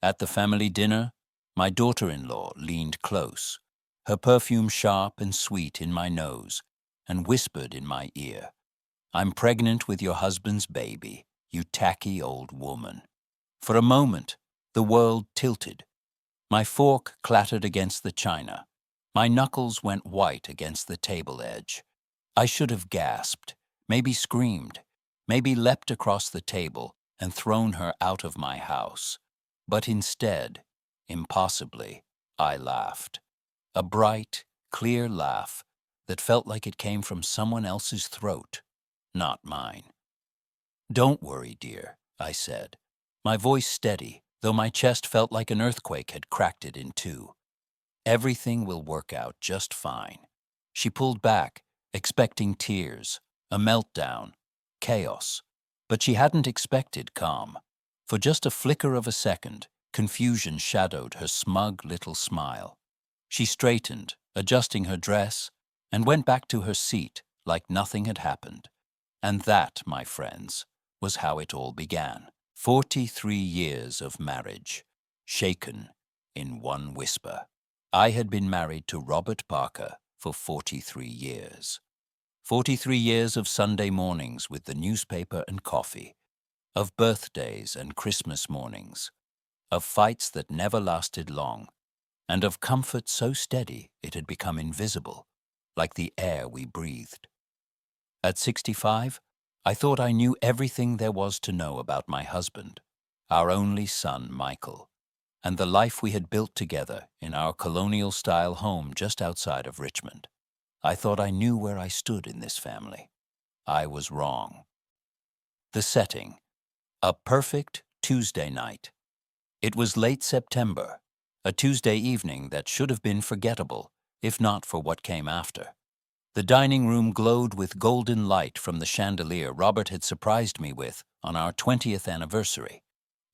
At the family dinner, my daughter-in-law leaned close, her perfume sharp and sweet in my nose, and whispered in my ear, "I'm pregnant with your husband's baby, you tacky old woman." For a moment, the world tilted. My fork clattered against the china. My knuckles went white against the table edge. I should have gasped, maybe screamed, maybe leapt across the table and thrown her out of my house. But instead, impossibly, I laughed. A bright, clear laugh that felt like it came from someone else's throat, not mine. "Don't worry, dear," I said, my voice steady, though my chest felt like an earthquake had cracked it in two. "Everything will work out just fine." She pulled back, expecting tears, a meltdown, chaos. But she hadn't expected calm. For just a flicker of a second, confusion shadowed her smug little smile. She straightened, adjusting her dress, and went back to her seat like nothing had happened. And that, my friends, was how it all began. 43 years of marriage, shaken in one whisper. I had been married to Robert Parker for 43 years. 43 years of Sunday mornings with the newspaper and coffee, of birthdays and Christmas mornings, of fights that never lasted long, and of comfort so steady it had become invisible, like the air we breathed. At 65, I thought I knew everything there was to know about my husband, our only son, Michael, and the life we had built together in our colonial-style home just outside of Richmond. I thought I knew where I stood in this family. I was wrong. The setting: a perfect Tuesday night. It was late September, a Tuesday evening that should have been forgettable, if not for what came after. The dining room glowed with golden light from the chandelier Robert had surprised me with on our 20th anniversary.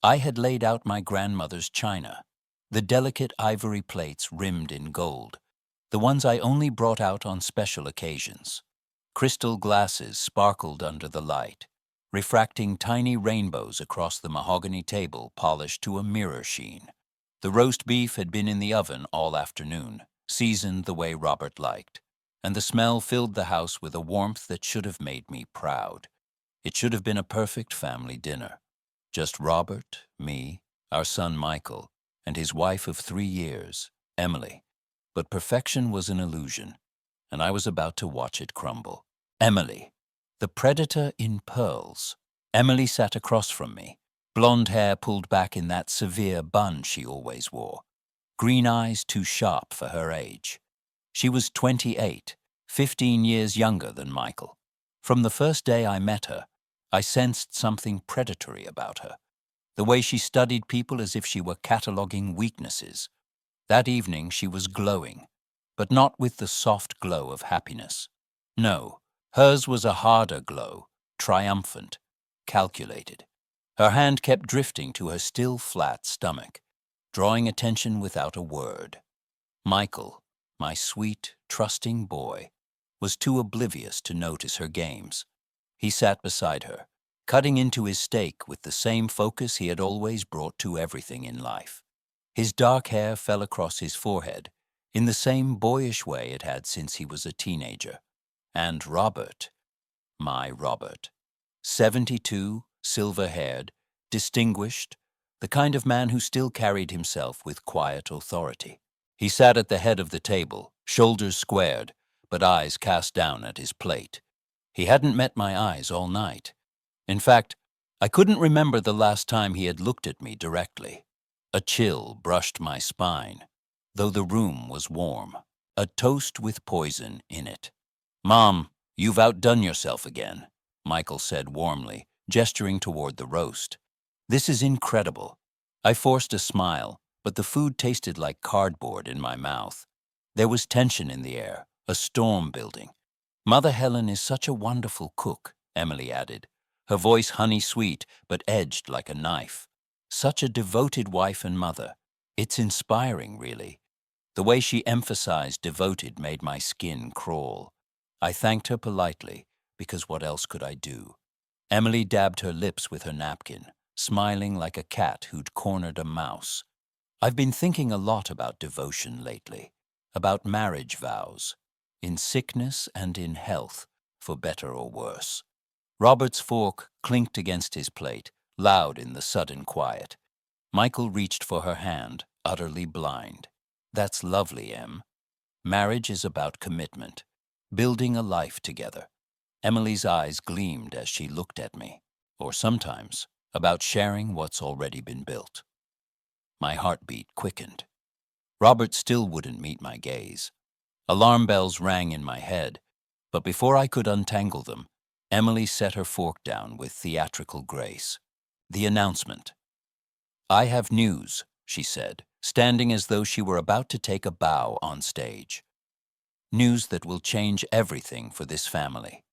I had laid out my grandmother's china, the delicate ivory plates rimmed in gold, the ones I only brought out on special occasions. Crystal glasses sparkled under the light, refracting tiny rainbows across the mahogany table polished to a mirror sheen. The roast beef had been in the oven all afternoon, seasoned the way Robert liked, and the smell filled the house with a warmth that should have made me proud. It should have been a perfect family dinner. Just Robert, me, our son Michael, and his wife of 3 years, Emily. But perfection was an illusion, and I was about to watch it crumble. Emily, the predator in pearls. Emily sat across from me, blonde hair pulled back in that severe bun she always wore, green eyes too sharp for her age. She was 28, 15 years younger than Michael. From the first day I met her, I sensed something predatory about her, the way she studied people as if she were cataloging weaknesses. That evening she was glowing, but not with the soft glow of happiness. No, hers was a harder glow, triumphant, calculated. Her hand kept drifting to her still flat stomach, drawing attention without a word. Michael, my sweet, trusting boy, was too oblivious to notice her games. He sat beside her, cutting into his steak with the same focus he had always brought to everything in life. His dark hair fell across his forehead in the same boyish way it had since he was a teenager. And Robert, my Robert, 72, silver-haired, distinguished, the kind of man who still carried himself with quiet authority. He sat at the head of the table, shoulders squared, but eyes cast down at his plate. He hadn't met my eyes all night. In fact, I couldn't remember the last time he had looked at me directly. A chill brushed my spine, though the room was warm, a toast with poison in it. "Mom, you've outdone yourself again," Michael said warmly, gesturing toward the roast. "This is incredible." I forced a smile, but the food tasted like cardboard in my mouth. There was tension in the air, a storm building. "Mother Helen is such a wonderful cook," Emily added, her voice honey-sweet but edged like a knife. "Such a devoted wife and mother. It's inspiring, really." The way she emphasized devoted made my skin crawl. I thanked her politely, because what else could I do? Emily dabbed her lips with her napkin, smiling like a cat who'd cornered a mouse. I've been thinking a lot about devotion lately, about marriage vows, in sickness and in health, for better or worse. Robert's fork clinked against his plate, loud in the sudden quiet. Michael reached for her hand, utterly blind. That's lovely, Em. Marriage is about commitment, building a life together. Emily's eyes gleamed as she looked at me, or sometimes about sharing what's already been built. My heartbeat quickened. Robert still wouldn't meet my gaze. Alarm bells rang in my head, but before I could untangle them, Emily set her fork down with theatrical grace. The announcement. "I have news," she said, standing as though she were about to take a bow on stage. "News that will change everything for this family."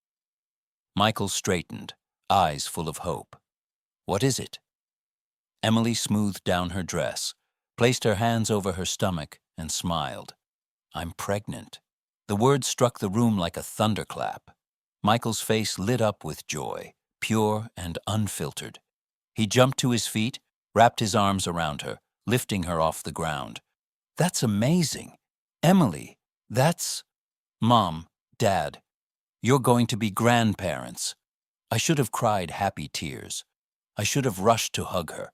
Michael straightened, eyes full of hope. "What is it?" Emily smoothed down her dress, placed her hands over her stomach, and smiled. "I'm pregnant." The words struck the room like a thunderclap. Michael's face lit up with joy, pure and unfiltered. He jumped to his feet, wrapped his arms around her, lifting her off the ground. "That's amazing! Emily, that's... Mom, Dad, you're going to be grandparents." I should have cried happy tears. I should have rushed to hug her.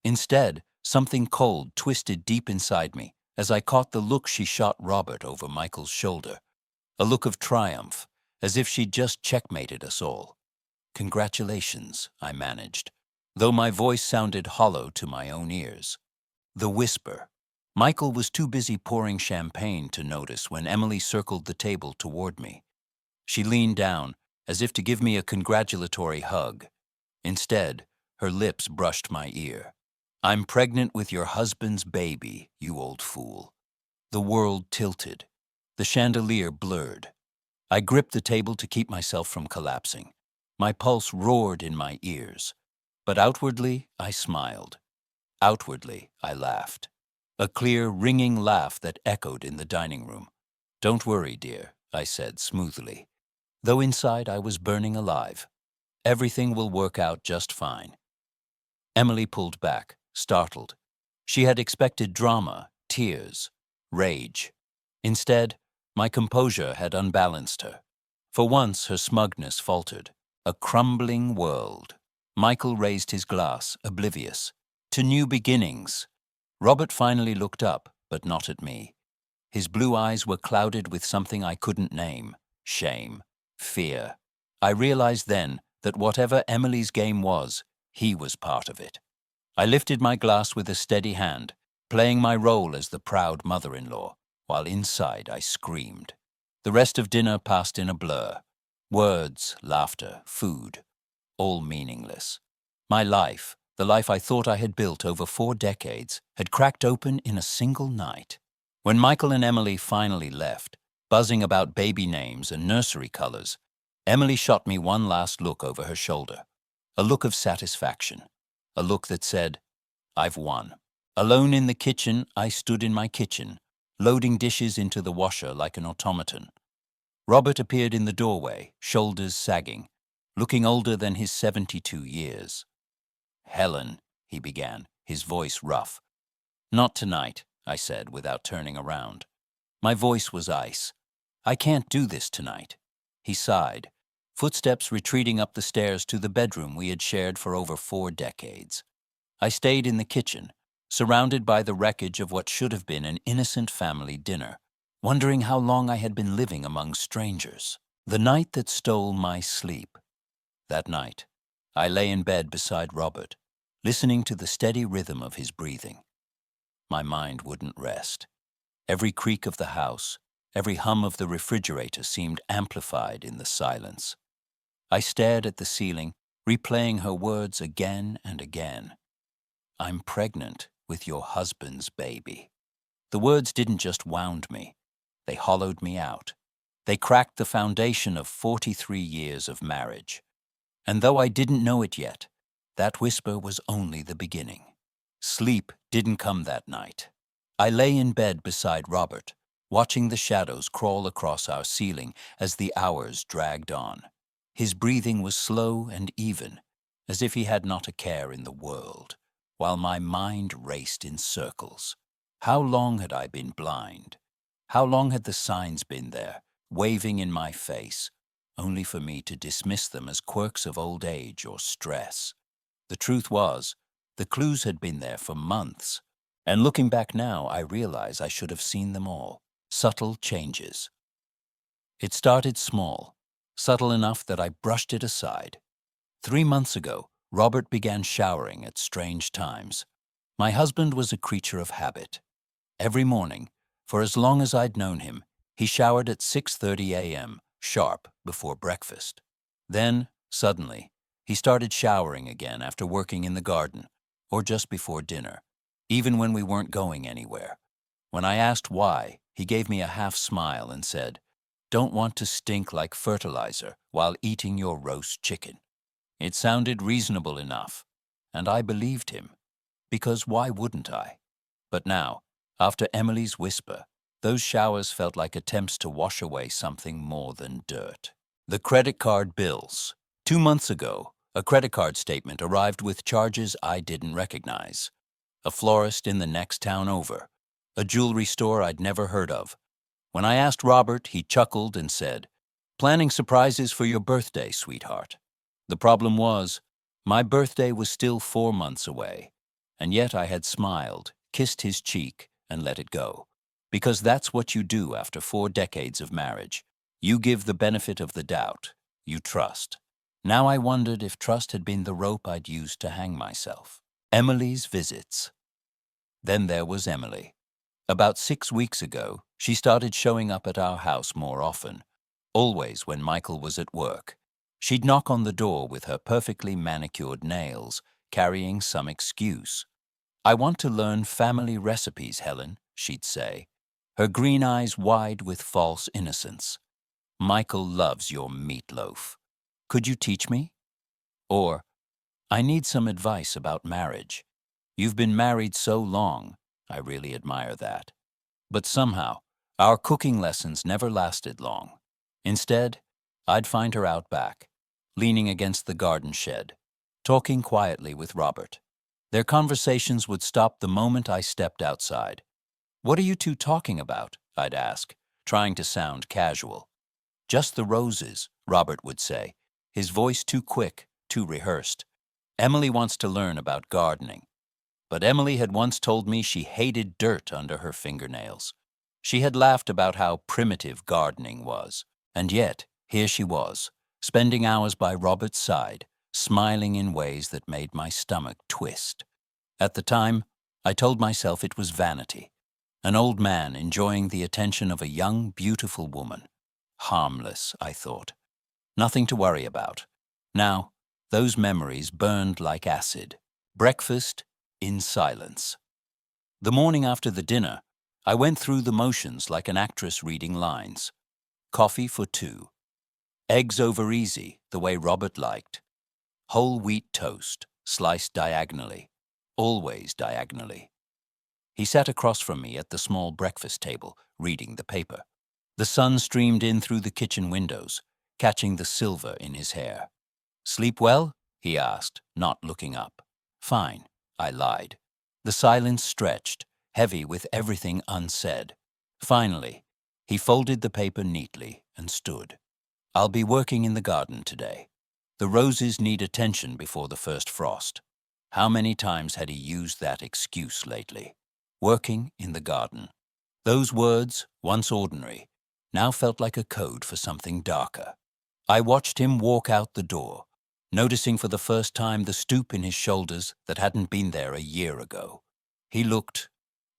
Instead, something cold twisted deep inside me as I caught the look she shot Robert over Michael's shoulder. A look of triumph, as if she'd just checkmated us all. "Congratulations," I managed, though my voice sounded hollow to my own ears. The whisper. Michael was too busy pouring champagne to notice when Emily circled the table toward me. She leaned down, as if to give me a congratulatory hug. Instead, her lips brushed my ear. "I'm pregnant with your husband's baby, you old fool." The world tilted. The chandelier blurred. I gripped the table to keep myself from collapsing. My pulse roared in my ears. But outwardly, I smiled. Outwardly, I laughed. A clear, ringing laugh that echoed in the dining room. "Don't worry, dear," I said smoothly, though inside I was burning alive. "Everything will work out just fine." Emily pulled back, startled. She had expected drama, tears, rage. Instead, my composure had unbalanced her. For once, her smugness faltered. A crumbling world. Michael raised his glass, oblivious. "To new beginnings." Robert finally looked up, but not at me. His blue eyes were clouded with something I couldn't name. Shame. Fear. I realized then that whatever Emily's game was, he was part of it. I lifted my glass with a steady hand, playing my role as the proud mother-in-law, while inside I screamed. The rest of dinner passed in a blur. Words, laughter, food, all meaningless. My life, the life I thought I had built over 4 decades, had cracked open in a single night. When Michael and Emily finally left, buzzing about baby names and nursery colors, Emily shot me one last look over her shoulder. A look of satisfaction. A look that said, "I've won." Alone in the kitchen, I stood in my kitchen, loading dishes into the washer like an automaton. Robert appeared in the doorway, shoulders sagging, looking older than his 72 years. "Helen," he began, his voice rough. "Not tonight," I said without turning around. My voice was ice. "I can't do this tonight." He sighed, footsteps retreating up the stairs to the bedroom we had shared for over 4 decades. I stayed in the kitchen, surrounded by the wreckage of what should have been an innocent family dinner, wondering how long I had been living among strangers. The night that stole my sleep. That night, I lay in bed beside Robert, listening to the steady rhythm of his breathing. My mind wouldn't rest. Every creak of the house, every hum of the refrigerator seemed amplified in the silence. I stared at the ceiling, replaying her words again and again. "I'm pregnant with your husband's baby." The words didn't just wound me. They hollowed me out. They cracked the foundation of 43 years of marriage. And though I didn't know it yet, that whisper was only the beginning. Sleep didn't come that night. I lay in bed beside Robert, watching the shadows crawl across our ceiling as the hours dragged on. His breathing was slow and even, as if he had not a care in the world, while my mind raced in circles. How long had I been blind? How long had the signs been there, waving in my face, only for me to dismiss them as quirks of old age or stress? The truth was, the clues had been there for months, and looking back now, I realize I should have seen them all. Subtle changes. It started small, subtle enough that I brushed it aside. 3 months ago, Robert began showering at strange times. My husband was a creature of habit. Every morning, for as long as I'd known him, he showered at 6:30 a.m., sharp, before breakfast. Then, suddenly, he started showering again after working in the garden, or just before dinner, even when we weren't going anywhere. When I asked why, he gave me a half smile and said, "Don't want to stink like fertilizer while eating your roast chicken." It sounded reasonable enough, and I believed him, because why wouldn't I? But now, after Emily's whisper, those showers felt like attempts to wash away something more than dirt. The credit card bills. 2 months ago, a credit card statement arrived with charges I didn't recognize. A florist in the next town over, a jewelry store I'd never heard of. When I asked Robert, he chuckled and said, "Planning surprises for your birthday, sweetheart." The problem was, my birthday was still 4 months away, and yet I had smiled, kissed his cheek, and let it go. Because that's what you do after 4 decades of marriage. You give the benefit of the doubt. You trust. Now I wondered if trust had been the rope I'd used to hang myself. Emily's visits. Then there was Emily. About 6 weeks ago, she started showing up at our house more often, always when Michael was at work. She'd knock on the door with her perfectly manicured nails, carrying some excuse. "I want to learn family recipes, Helen," she'd say, her green eyes wide with false innocence. "Michael loves your meatloaf. Could you teach me?" Or, "I need some advice about marriage. You've been married so long. I really admire that." But somehow, our cooking lessons never lasted long. Instead, I'd find her out back, leaning against the garden shed, talking quietly with Robert. Their conversations would stop the moment I stepped outside. "What are you two talking about?" I'd ask, trying to sound casual. "Just the roses," Robert would say, his voice too quick, too rehearsed. "Emily wants to learn about gardening." But Emily had once told me she hated dirt under her fingernails. She had laughed about how primitive gardening was. And yet, here she was, spending hours by Robert's side, smiling in ways that made my stomach twist. At the time, I told myself it was vanity. An old man enjoying the attention of a young, beautiful woman. Harmless, I thought. Nothing to worry about. Now, those memories burned like acid. Breakfast in silence. The morning after the dinner, I went through the motions like an actress reading lines. Coffee for 2. Eggs over easy, the way Robert liked. Whole wheat toast, sliced diagonally. Always diagonally. He sat across from me at the small breakfast table, reading the paper. The sun streamed in through the kitchen windows, catching the silver in his hair. "Sleep well?" he asked, not looking up. "Fine," I lied. The silence stretched, heavy with everything unsaid. Finally, he folded the paper neatly and stood. "I'll be working in the garden today. The roses need attention before the first frost." How many times had he used that excuse lately? Working in the garden. Those words, once ordinary, now felt like a code for something darker. I watched him walk out the door, noticing for the first time the stoop in his shoulders that hadn't been there a year ago. He looked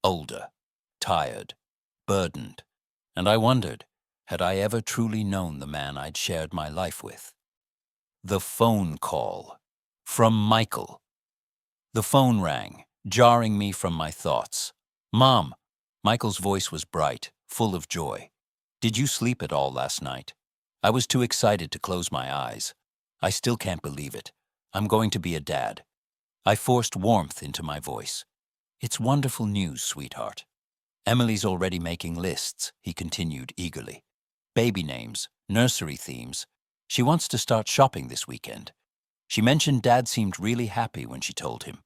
older, tired, burdened, and I wondered, had I ever truly known the man I'd shared my life with? The phone call. From Michael. The phone rang, jarring me from my thoughts. "Mom!" Michael's voice was bright, full of joy. "Did you sleep at all last night?" I was too excited to close my eyes. I still can't believe it. I'm going to be a dad. I forced warmth into my voice. "It's wonderful news, sweetheart." "Emily's already making lists," he continued eagerly. "Baby names, nursery themes. She wants to start shopping this weekend." She mentioned Dad seemed really happy when she told him.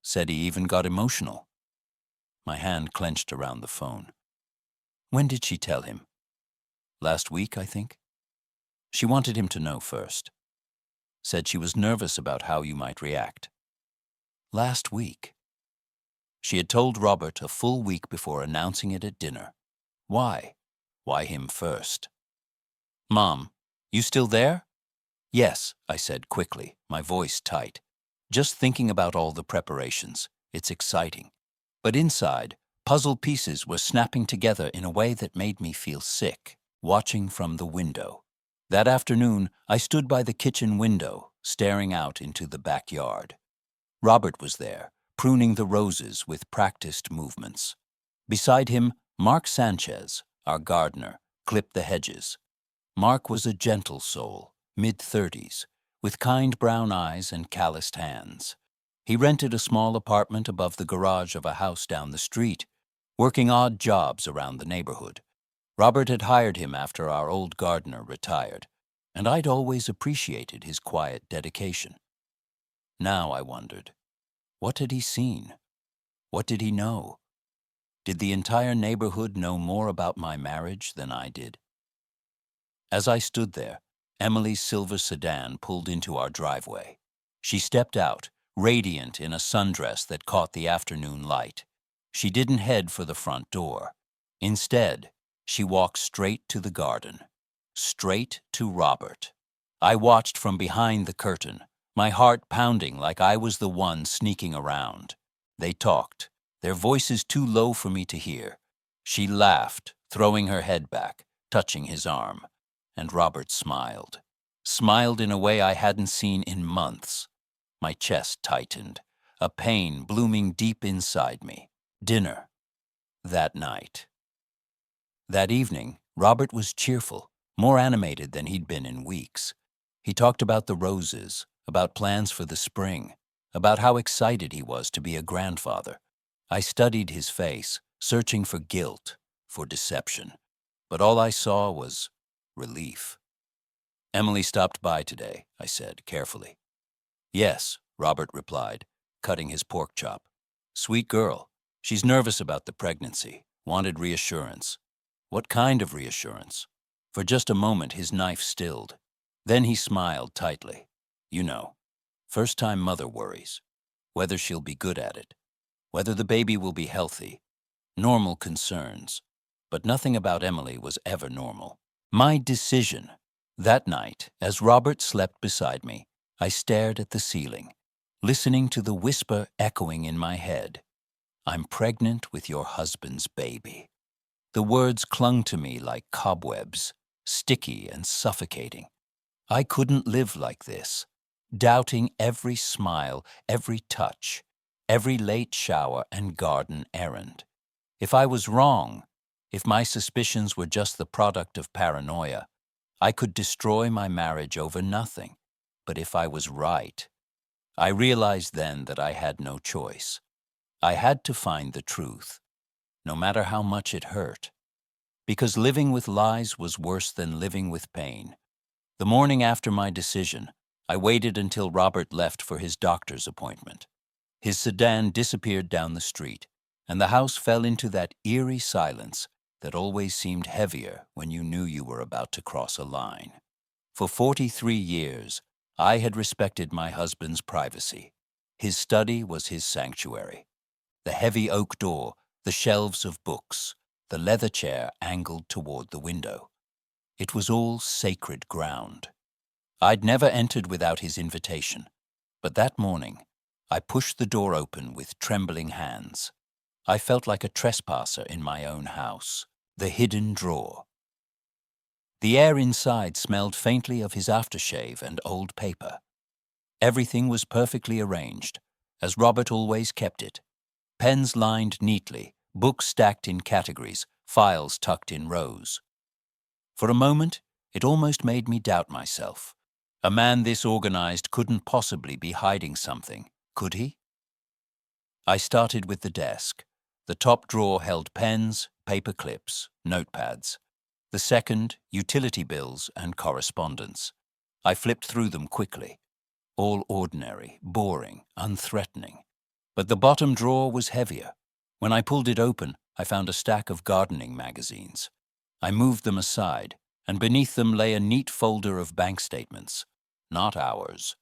Said he even got emotional. My hand clenched around the phone. When did she tell him? Last week, I think. She wanted him to know first. Said she was nervous about how you might react. Last week. She had told Robert a full week before announcing it at dinner. Why? Why him first? Mom, you still there? Yes, I said quickly, my voice tight. Just thinking about all the preparations. It's exciting. But inside, puzzle pieces were snapping together in a way that made me feel sick, watching from the window. That afternoon, I stood by the kitchen window, staring out into the backyard. Robert was there, pruning the roses with practiced movements. Beside him, Mark Sanchez, our gardener, clipped the hedges. Mark was a gentle soul, mid-30s, with kind brown eyes and calloused hands. He rented a small apartment above the garage of a house down the street, working odd jobs around the neighborhood. Robert had hired him after our old gardener retired, and I'd always appreciated his quiet dedication. Now I wondered, what had he seen? What did he know? Did the entire neighborhood know more about my marriage than I did? As I stood there, Emily's silver sedan pulled into our driveway. She stepped out, radiant in a sundress that caught the afternoon light. She didn't head for the front door. Instead, she walked straight to the garden, straight to Robert. I watched from behind the curtain, my heart pounding like I was the one sneaking around. They talked, their voices too low for me to hear. She laughed, throwing her head back, touching his arm. And Robert smiled. Smiled in a way I hadn't seen in months. My chest tightened, a pain blooming deep inside me. Dinner. That night. That evening, Robert was cheerful, more animated than he'd been in weeks. He talked about the roses, about plans for the spring, about how excited he was to be a grandfather. I studied his face, searching for guilt, for deception. But all I saw was relief. Emily stopped by today, I said carefully. Yes, Robert replied, cutting his pork chop. Sweet girl. She's nervous about the pregnancy, wanted reassurance. What kind of reassurance? For just a moment his knife stilled. Then he smiled tightly. You know, first-time mother worries. Whether she'll be good at it. Whether the baby will be healthy. Normal concerns. But nothing about Emily was ever normal. My decision. That night, as Robert slept beside me, I stared at the ceiling, listening to the whisper echoing in my head. I'm pregnant with your husband's baby. The words clung to me like cobwebs, sticky and suffocating. I couldn't live like this, doubting every smile, every touch, every late shower and garden errand. If I was wrong, if my suspicions were just the product of paranoia, I could destroy my marriage over nothing. But if I was right, I realized then that I had no choice. I had to find the truth, no matter how much it hurt. Because living with lies was worse than living with pain. The morning after my decision, I waited until Robert left for his doctor's appointment. His sedan disappeared down the street, and the house fell into that eerie silence that always seemed heavier when you knew you were about to cross a line. For 43 years, I had respected my husband's privacy. His study was his sanctuary. The heavy oak door, the shelves of books, the leather chair angled toward the window. It was all sacred ground. I'd never entered without his invitation, but that morning, I pushed the door open with trembling hands. I felt like a trespasser in my own house. The hidden drawer. The air inside smelled faintly of his aftershave and old paper. Everything was perfectly arranged, as Robert always kept it. Pens lined neatly, books stacked in categories, files tucked in rows. For a moment, it almost made me doubt myself. A man this organized couldn't possibly be hiding something, could he? I started with the desk. The top drawer held pens, paper clips, notepads. The second, utility bills and correspondence. I flipped through them quickly. all ordinary, boring, unthreatening. But the bottom drawer was heavier. When I pulled it open, I found a stack of gardening magazines. I moved them aside, and beneath them lay a neat folder of bank statements. Not ours.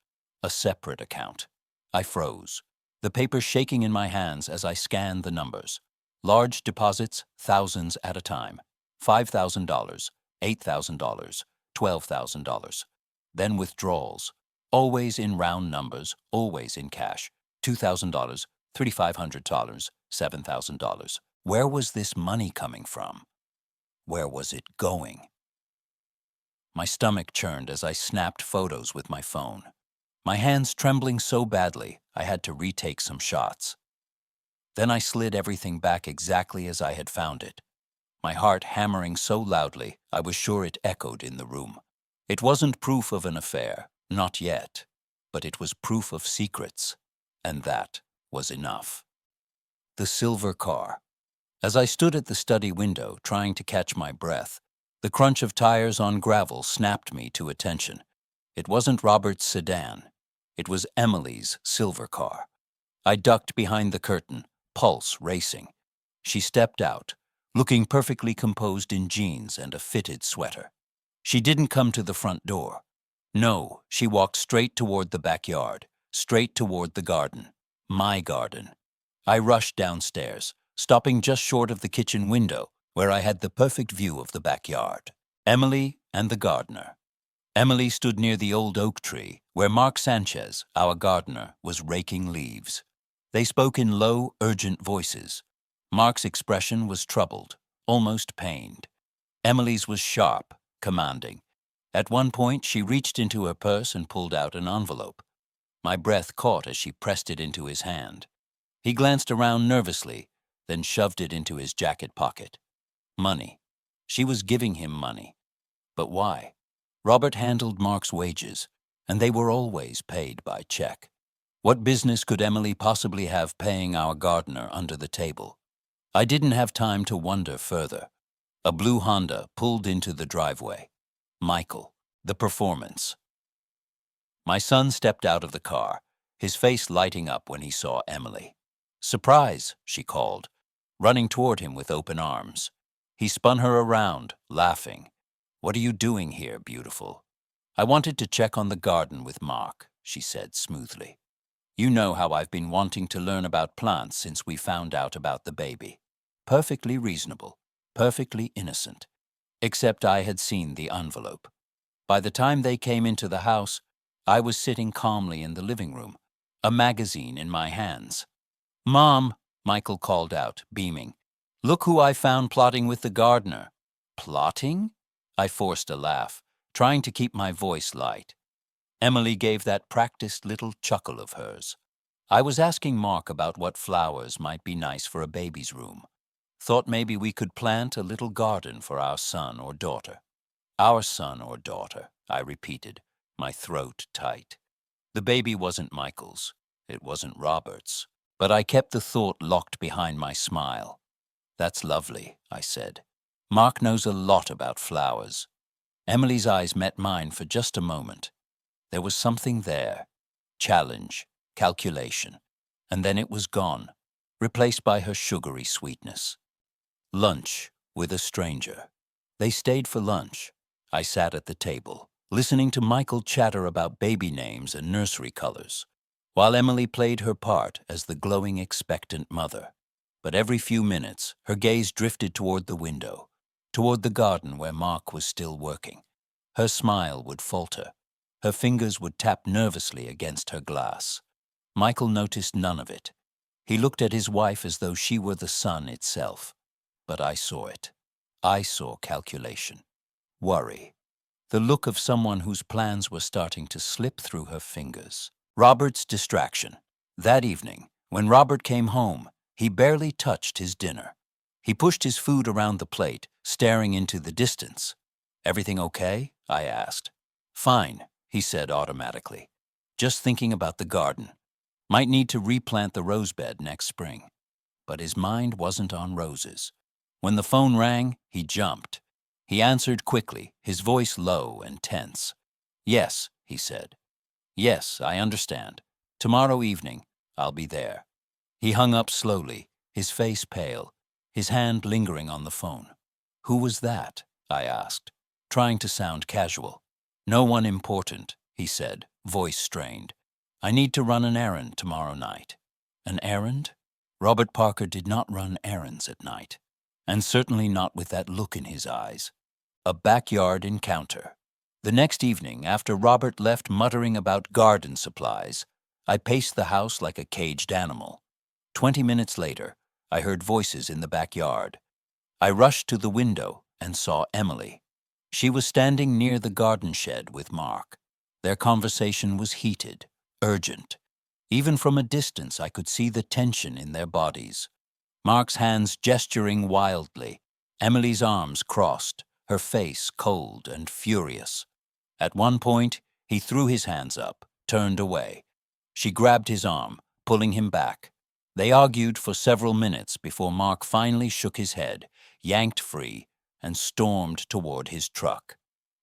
A separate account. I froze, the paper shaking in my hands as I scanned the numbers. Large deposits, thousands at a time. $5,000, $8,000, $12,000. Then withdrawals, always in round numbers, always in cash. $2,000, $3,500, $7,000. Where was this money coming from? Where was it going? My stomach churned as I snapped photos with my phone. My hands trembling so badly, I had to retake some shots. Then I slid everything back exactly as I had found it, my heart hammering so loudly I was sure it echoed in the room. It wasn't proof of an affair, not yet, but it was proof of secrets, and that was enough. The silver car. As I stood at the study window trying to catch my breath, the crunch of tires on gravel snapped me to attention. It wasn't Robert's sedan. It was Emily's silver car. I ducked behind the curtain, pulse racing. She stepped out, looking perfectly composed in jeans and a fitted sweater. She didn't come to the front door. No, she walked straight toward the backyard, straight toward the garden. My garden. I rushed downstairs, stopping just short of the kitchen window, where I had the perfect view of the backyard. Emily and the gardener. Emily stood near the old oak tree, where Mark Sanchez, our gardener, was raking leaves. They spoke in low, urgent voices. Mark's expression was troubled, almost pained. Emily's was sharp, commanding. At one point, she reached into her purse and pulled out an envelope. My breath caught as she pressed it into his hand. He glanced around nervously, then shoved it into his jacket pocket. Money. She was giving him money. But why? Robert handled Mark's wages, and they were always paid by check. What business could Emily possibly have paying our gardener under the table? I didn't have time to wonder further. A blue Honda pulled into the driveway. Michael, the performance. My son stepped out of the car, his face lighting up when he saw Emily. "Surprise," she called, running toward him with open arms. He spun her around, laughing. "What are you doing here, beautiful?" "I wanted to check on the garden with Mark," she said smoothly. "You know how I've been wanting to learn about plants since we found out about the baby. Perfectly reasonable, perfectly innocent. Except I had seen the envelope. By the time they came into the house, I was sitting calmly in the living room, a magazine in my hands. "Mom," Michael called out, beaming. "Look who I found plotting with the gardener." "Plotting?" I forced a laugh, trying to keep my voice light. Emily gave that practiced little chuckle of hers. "I was asking Mark about what flowers might be nice for a baby's room. Thought maybe we could plant a little garden for our son or daughter." "Our son or daughter," I repeated, my throat tight. The baby wasn't Michael's. It wasn't Robert's. But I kept the thought locked behind my smile. "That's lovely," I said. "Mark knows a lot about flowers." Emily's eyes met mine for just a moment. There was something there. Challenge, calculation. And then it was gone, replaced by her sugary sweetness. Lunch with a stranger. They stayed for lunch. I sat at the table, listening to Michael chatter about baby names and nursery colors, while Emily played her part as the glowing, expectant mother. But every few minutes, her gaze drifted toward the window, toward the garden where Mark was still working. Her smile would falter. Her fingers would tap nervously against her glass. Michael noticed none of it. He looked at his wife as though she were the sun itself. But I saw it. I saw calculation, worry, the look of someone whose plans were starting to slip through her fingers. Robert's distraction. That evening, when Robert came home, he barely touched his dinner. He pushed his food around the plate, staring into the distance. "Everything okay?" I asked. "Fine," he said automatically. "Just thinking about the garden. Might need to replant the rose bed next spring." But his mind wasn't on roses. When the phone rang, he jumped. He answered quickly, his voice low and tense. "Yes," he said. Yes, I understand. Tomorrow evening, I'll be there. He hung up slowly, his face pale, his hand lingering on the phone. Who was that? I asked, trying to sound casual. No one important, he said, voice strained. I need to run an errand tomorrow night. An errand? Robert Parker did not run errands at night, and certainly not with that look in his eyes. A backyard encounter. The next evening, after Robert left muttering about garden supplies, I paced the house like a caged animal. 20 minutes later, I heard voices in the backyard. I rushed to the window and saw Emily. She was standing near the garden shed with Mark. Their conversation was heated, urgent. Even from a distance, I could see the tension in their bodies. Mark's hands gesturing wildly, Emily's arms crossed, her face cold and furious. At one point, he threw his hands up, turned away. She grabbed his arm, pulling him back. They argued for several minutes before Mark finally shook his head, yanked free, and stormed toward his truck.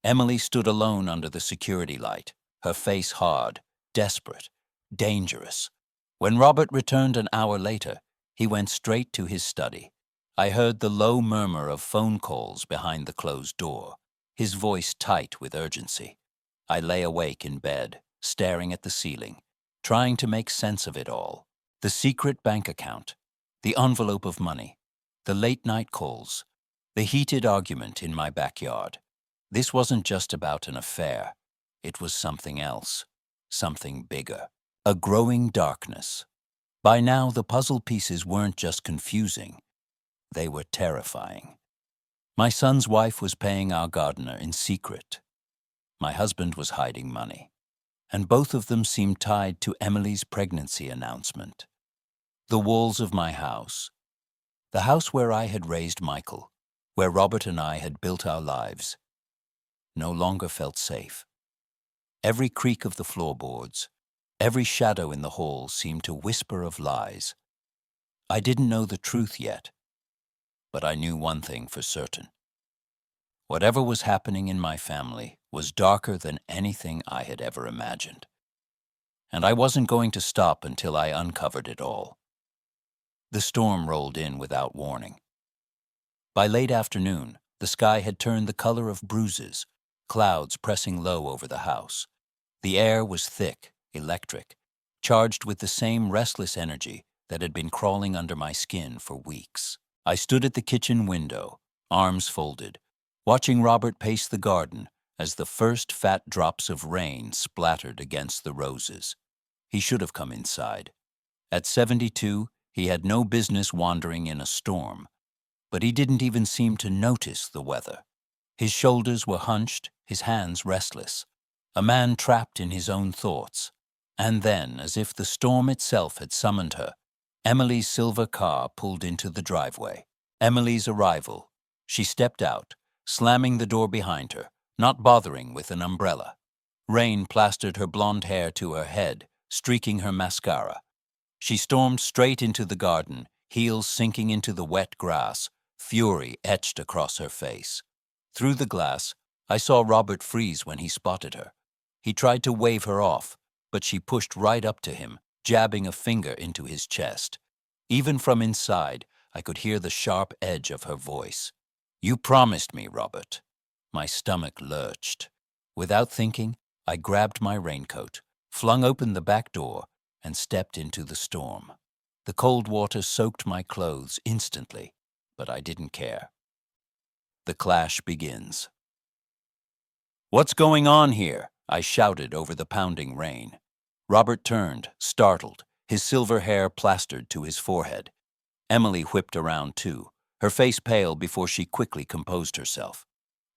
Emily stood alone under the security light, her face hard, desperate, dangerous. When Robert returned an hour later, he went straight to his study. I heard the low murmur of phone calls behind the closed door, his voice tight with urgency. I lay awake in bed, staring at the ceiling, trying to make sense of it all. The secret bank account, the envelope of money, the late-night calls, the heated argument in my backyard. This wasn't just about an affair. It was something else, something bigger. A growing darkness. By now, the puzzle pieces weren't just confusing. They were terrifying. My son's wife was paying our gardener in secret. My husband was hiding money. And both of them seemed tied to Emily's pregnancy announcement. The walls of my house, the house where I had raised Michael, where Robert and I had built our lives, no longer felt safe. Every creak of the floorboards, every shadow in the hall seemed to whisper of lies. I didn't know the truth yet, but I knew one thing for certain. Whatever was happening in my family was darker than anything I had ever imagined. And I wasn't going to stop until I uncovered it all. The storm rolled in without warning. By late afternoon, the sky had turned the color of bruises, clouds pressing low over the house. The air was thick, electric, charged with the same restless energy that had been crawling under my skin for weeks. I stood at the kitchen window, arms folded, watching Robert pace the garden as the first fat drops of rain splattered against the roses. He should have come inside. At 72, he had no business wandering in a storm, but he didn't even seem to notice the weather. His shoulders were hunched, his hands restless, a man trapped in his own thoughts. And then, as if the storm itself had summoned her, Emily's silver car pulled into the driveway. Emily's arrival. She stepped out, slamming the door behind her, not bothering with an umbrella. Rain plastered her blonde hair to her head, streaking her mascara. She stormed straight into the garden, heels sinking into the wet grass, fury etched across her face. Through the glass, I saw Robert freeze when he spotted her. He tried to wave her off, but she pushed right up to him, jabbing a finger into his chest. Even from inside, I could hear the sharp edge of her voice. "You promised me, Robert." My stomach lurched. Without thinking, I grabbed my raincoat, flung open the back door, and stepped into the storm. The cold water soaked my clothes instantly, but I didn't care. The clash begins. "What's going on here?" I shouted over the pounding rain. Robert turned, startled, his silver hair plastered to his forehead. Emily whipped around too, her face pale before she quickly composed herself.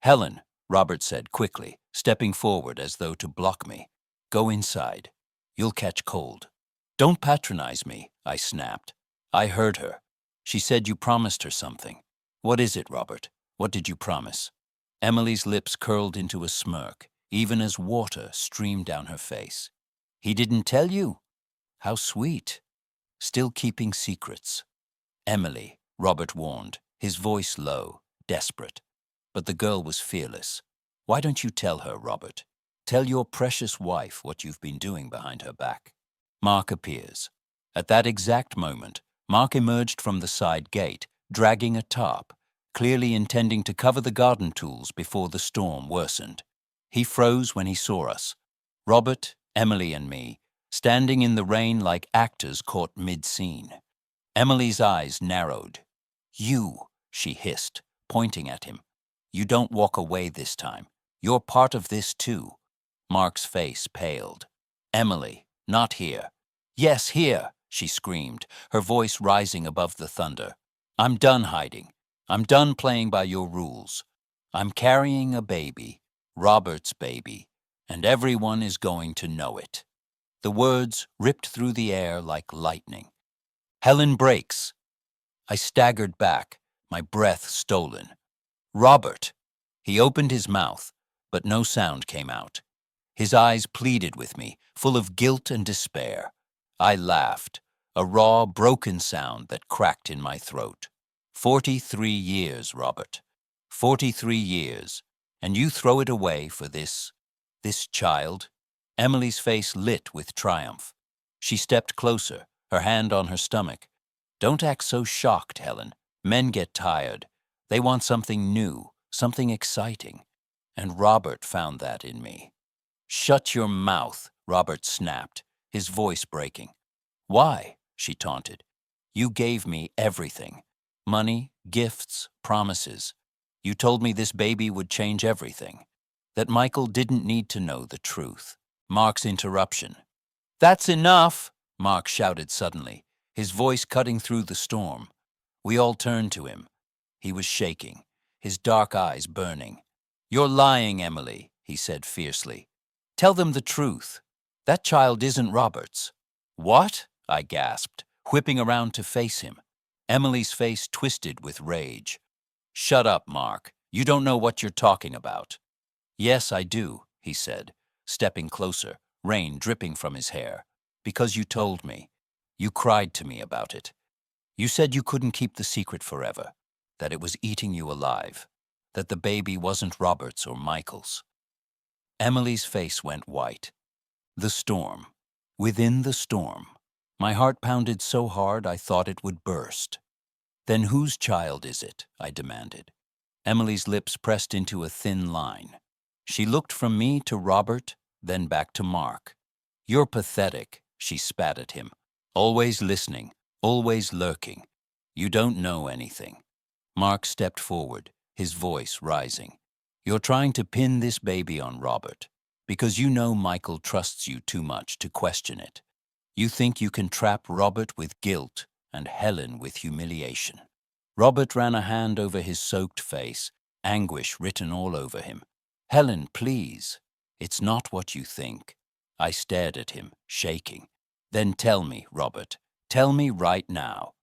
"Helen," Robert said quickly, stepping forward as though to block me. "Go inside. You'll catch cold." "Don't patronize me," I snapped. "I heard her. She said you promised her something. What is it, Robert? What did you promise?" Emily's lips curled into a smirk, even as water streamed down her face. "He didn't tell you? How sweet. Still keeping secrets." "Emily," Robert warned, his voice low, desperate. But the girl was fearless. "Why don't you tell her, Robert? Tell your precious wife what you've been doing behind her back. Mark appears. At that exact moment, Mark emerged from the side gate, dragging a tarp, clearly intending to cover the garden tools before the storm worsened. He froze when he saw us. Robert, Emily, and me, standing in the rain like actors caught mid-scene. Emily's eyes narrowed. "You," she hissed, pointing at him. "You don't walk away this time. You're part of this too." Mark's face paled. "Emily, not here." "Yes, here," she screamed, her voice rising above the thunder. "I'm done hiding. I'm done playing by your rules. I'm carrying a baby, Robert's baby, and everyone is going to know it." The words ripped through the air like lightning. "Helen breaks." I staggered back, my breath stolen. "Robert!" He opened his mouth, but no sound came out. His eyes pleaded with me, full of guilt and despair. I laughed, a raw, broken sound that cracked in my throat. 43 years, Robert. 43 years, and you throw it away for this child? Emily's face lit with triumph. She stepped closer, her hand on her stomach. "Don't act so shocked, Helen. Men get tired. They want something new, something exciting. And Robert found that in me." "Shut your mouth," Robert snapped, his voice breaking. "Why?" she taunted. "You gave me everything. Money, gifts, promises. You told me this baby would change everything. That Michael didn't need to know the truth." Mark's interruption. "That's enough!" Mark shouted suddenly, his voice cutting through the storm. We all turned to him. He was shaking, his dark eyes burning. "You're lying, Emily," he said fiercely. "Tell them the truth. That child isn't Robert's." "What?" I gasped, whipping around to face him. Emily's face twisted with rage. "Shut up, Mark. You don't know what you're talking about." "Yes, I do," he said, stepping closer, rain dripping from his hair. "Because you told me. You cried to me about it. You said you couldn't keep the secret forever, that it was eating you alive, that the baby wasn't Robert's or Michael's." Emily's face went white. The storm. Within the storm. My heart pounded so hard I thought it would burst. "Then whose child is it?" I demanded. Emily's lips pressed into a thin line. She looked from me to Robert, then back to Mark. "You're pathetic," she spat at him. "Always listening, always lurking. You don't know anything." Mark stepped forward, his voice rising. "You're trying to pin this baby on Robert, because you know Michael trusts you too much to question it. You think you can trap Robert with guilt and Helen with humiliation." Robert ran a hand over his soaked face, anguish written all over him. "Helen, please. It's not what you think." I stared at him, shaking. "Then tell me, Robert. Tell me right now."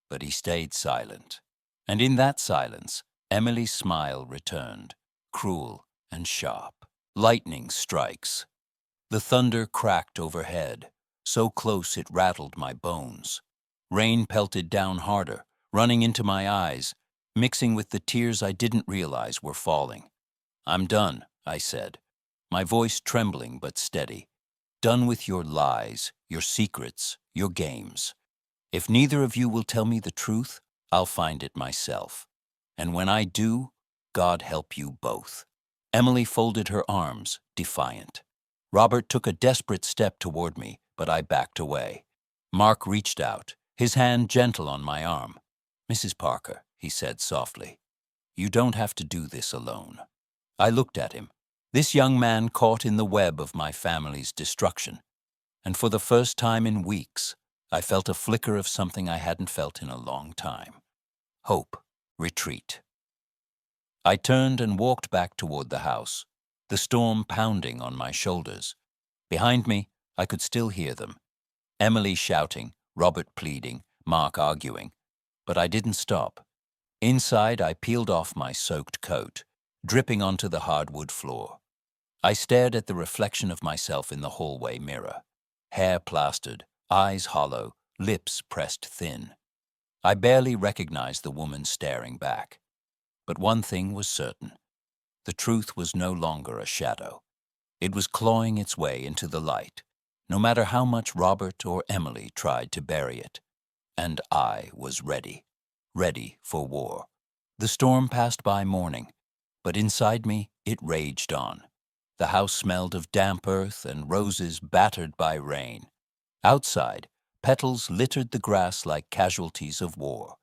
But he stayed silent. And in that silence, Emily's smile returned, cruel and sharp. Lightning strikes. The thunder cracked overhead, so close it rattled my bones. Rain pelted down harder, running into my eyes, mixing with the tears I didn't realize were falling. "I'm done," I said, my voice trembling but steady. "Done with your lies, your secrets, your games. If neither of you will tell me the truth, I'll find it myself. And when I do, God help you both." Emily folded her arms, defiant. Robert took a desperate step toward me, but I backed away. Mark reached out, his hand gentle on my arm. "Mrs. Parker," he said softly, "you don't have to do this alone." I looked at him, this young man caught in the web of my family's destruction. And for the first time in weeks, I felt a flicker of something I hadn't felt in a long time. Hope, retreat. I turned and walked back toward the house, the storm pounding on my shoulders. Behind me, I could still hear them. Emily shouting, Robert pleading, Mark arguing. But I didn't stop. Inside, I peeled off my soaked coat, dripping onto the hardwood floor. I stared at the reflection of myself in the hallway mirror. Hair plastered, eyes hollow, lips pressed thin. I barely recognized the woman staring back. But one thing was certain. The truth was no longer a shadow. It was clawing its way into the light, no matter how much Robert or Emily tried to bury it. And I was ready, ready for war. The storm passed by mourning, but inside me it raged on. The house smelled of damp earth and roses battered by rain. Outside, petals littered the grass like casualties of war.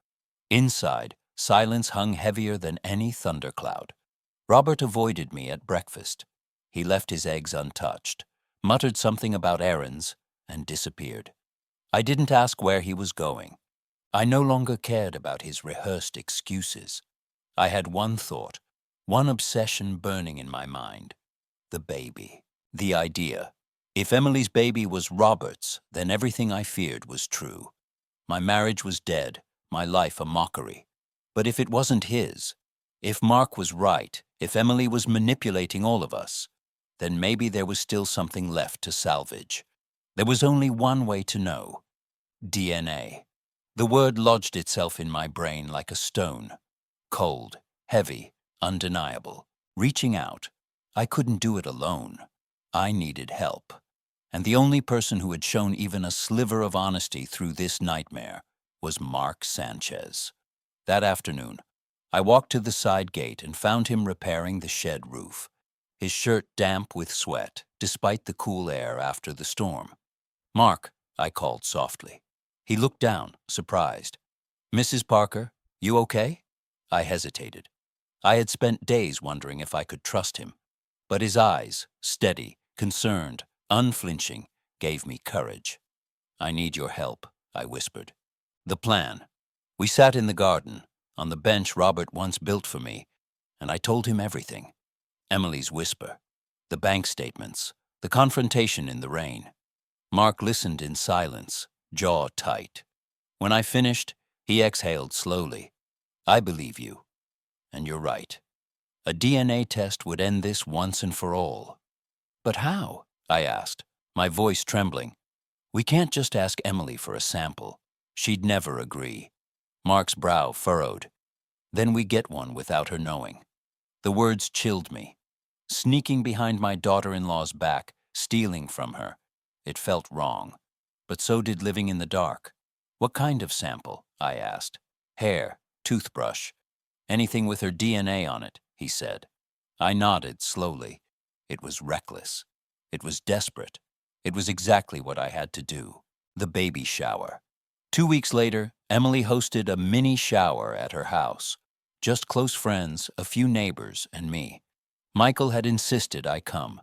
Inside, silence hung heavier than any thundercloud. Robert avoided me at breakfast. He left his eggs untouched, muttered something about errands, and disappeared. I didn't ask where he was going. I no longer cared about his rehearsed excuses. I had one thought, one obsession burning in my mind: the baby. The idea. If Emily's baby was Robert's, then everything I feared was true. My marriage was dead, my life a mockery. But if it wasn't his, if Mark was right, if Emily was manipulating all of us, then maybe there was still something left to salvage. There was only one way to know: DNA. The word lodged itself in my brain like a stone. Cold, heavy, undeniable. Reaching out. I couldn't do it alone. I needed help. And the only person who had shown even a sliver of honesty through this nightmare was Mark Sanchez. That afternoon, I walked to the side gate and found him repairing the shed roof, his shirt damp with sweat, despite the cool air after the storm. "Mark," I called softly. He looked down, surprised. "Mrs. Parker, you okay?" I hesitated. I had spent days wondering if I could trust him. But his eyes, steady, concerned, unflinching, gave me courage. "I need your help," I whispered. "The plan." We sat in the garden, on the bench Robert once built for me, and I told him everything. Emily's whisper, the bank statements, the confrontation in the rain. Mark listened in silence, jaw tight. When I finished, he exhaled slowly. "I believe you. And you're right. A DNA test would end this once and for all." "But how?" I asked, my voice trembling. "We can't just ask Emily for a sample. She'd never agree." Mark's brow furrowed. "Then we get one without her knowing." The words chilled me. Sneaking behind my daughter-in-law's back, stealing from her. It felt wrong. But so did living in the dark. "What kind of sample?" I asked. "Hair, toothbrush. Anything with her DNA on it," he said. I nodded slowly. It was reckless. It was desperate. It was exactly what I had to do. The baby shower. 2 weeks later, Emily hosted a mini shower at her house. Just close friends, a few neighbors, and me. Michael had insisted I come.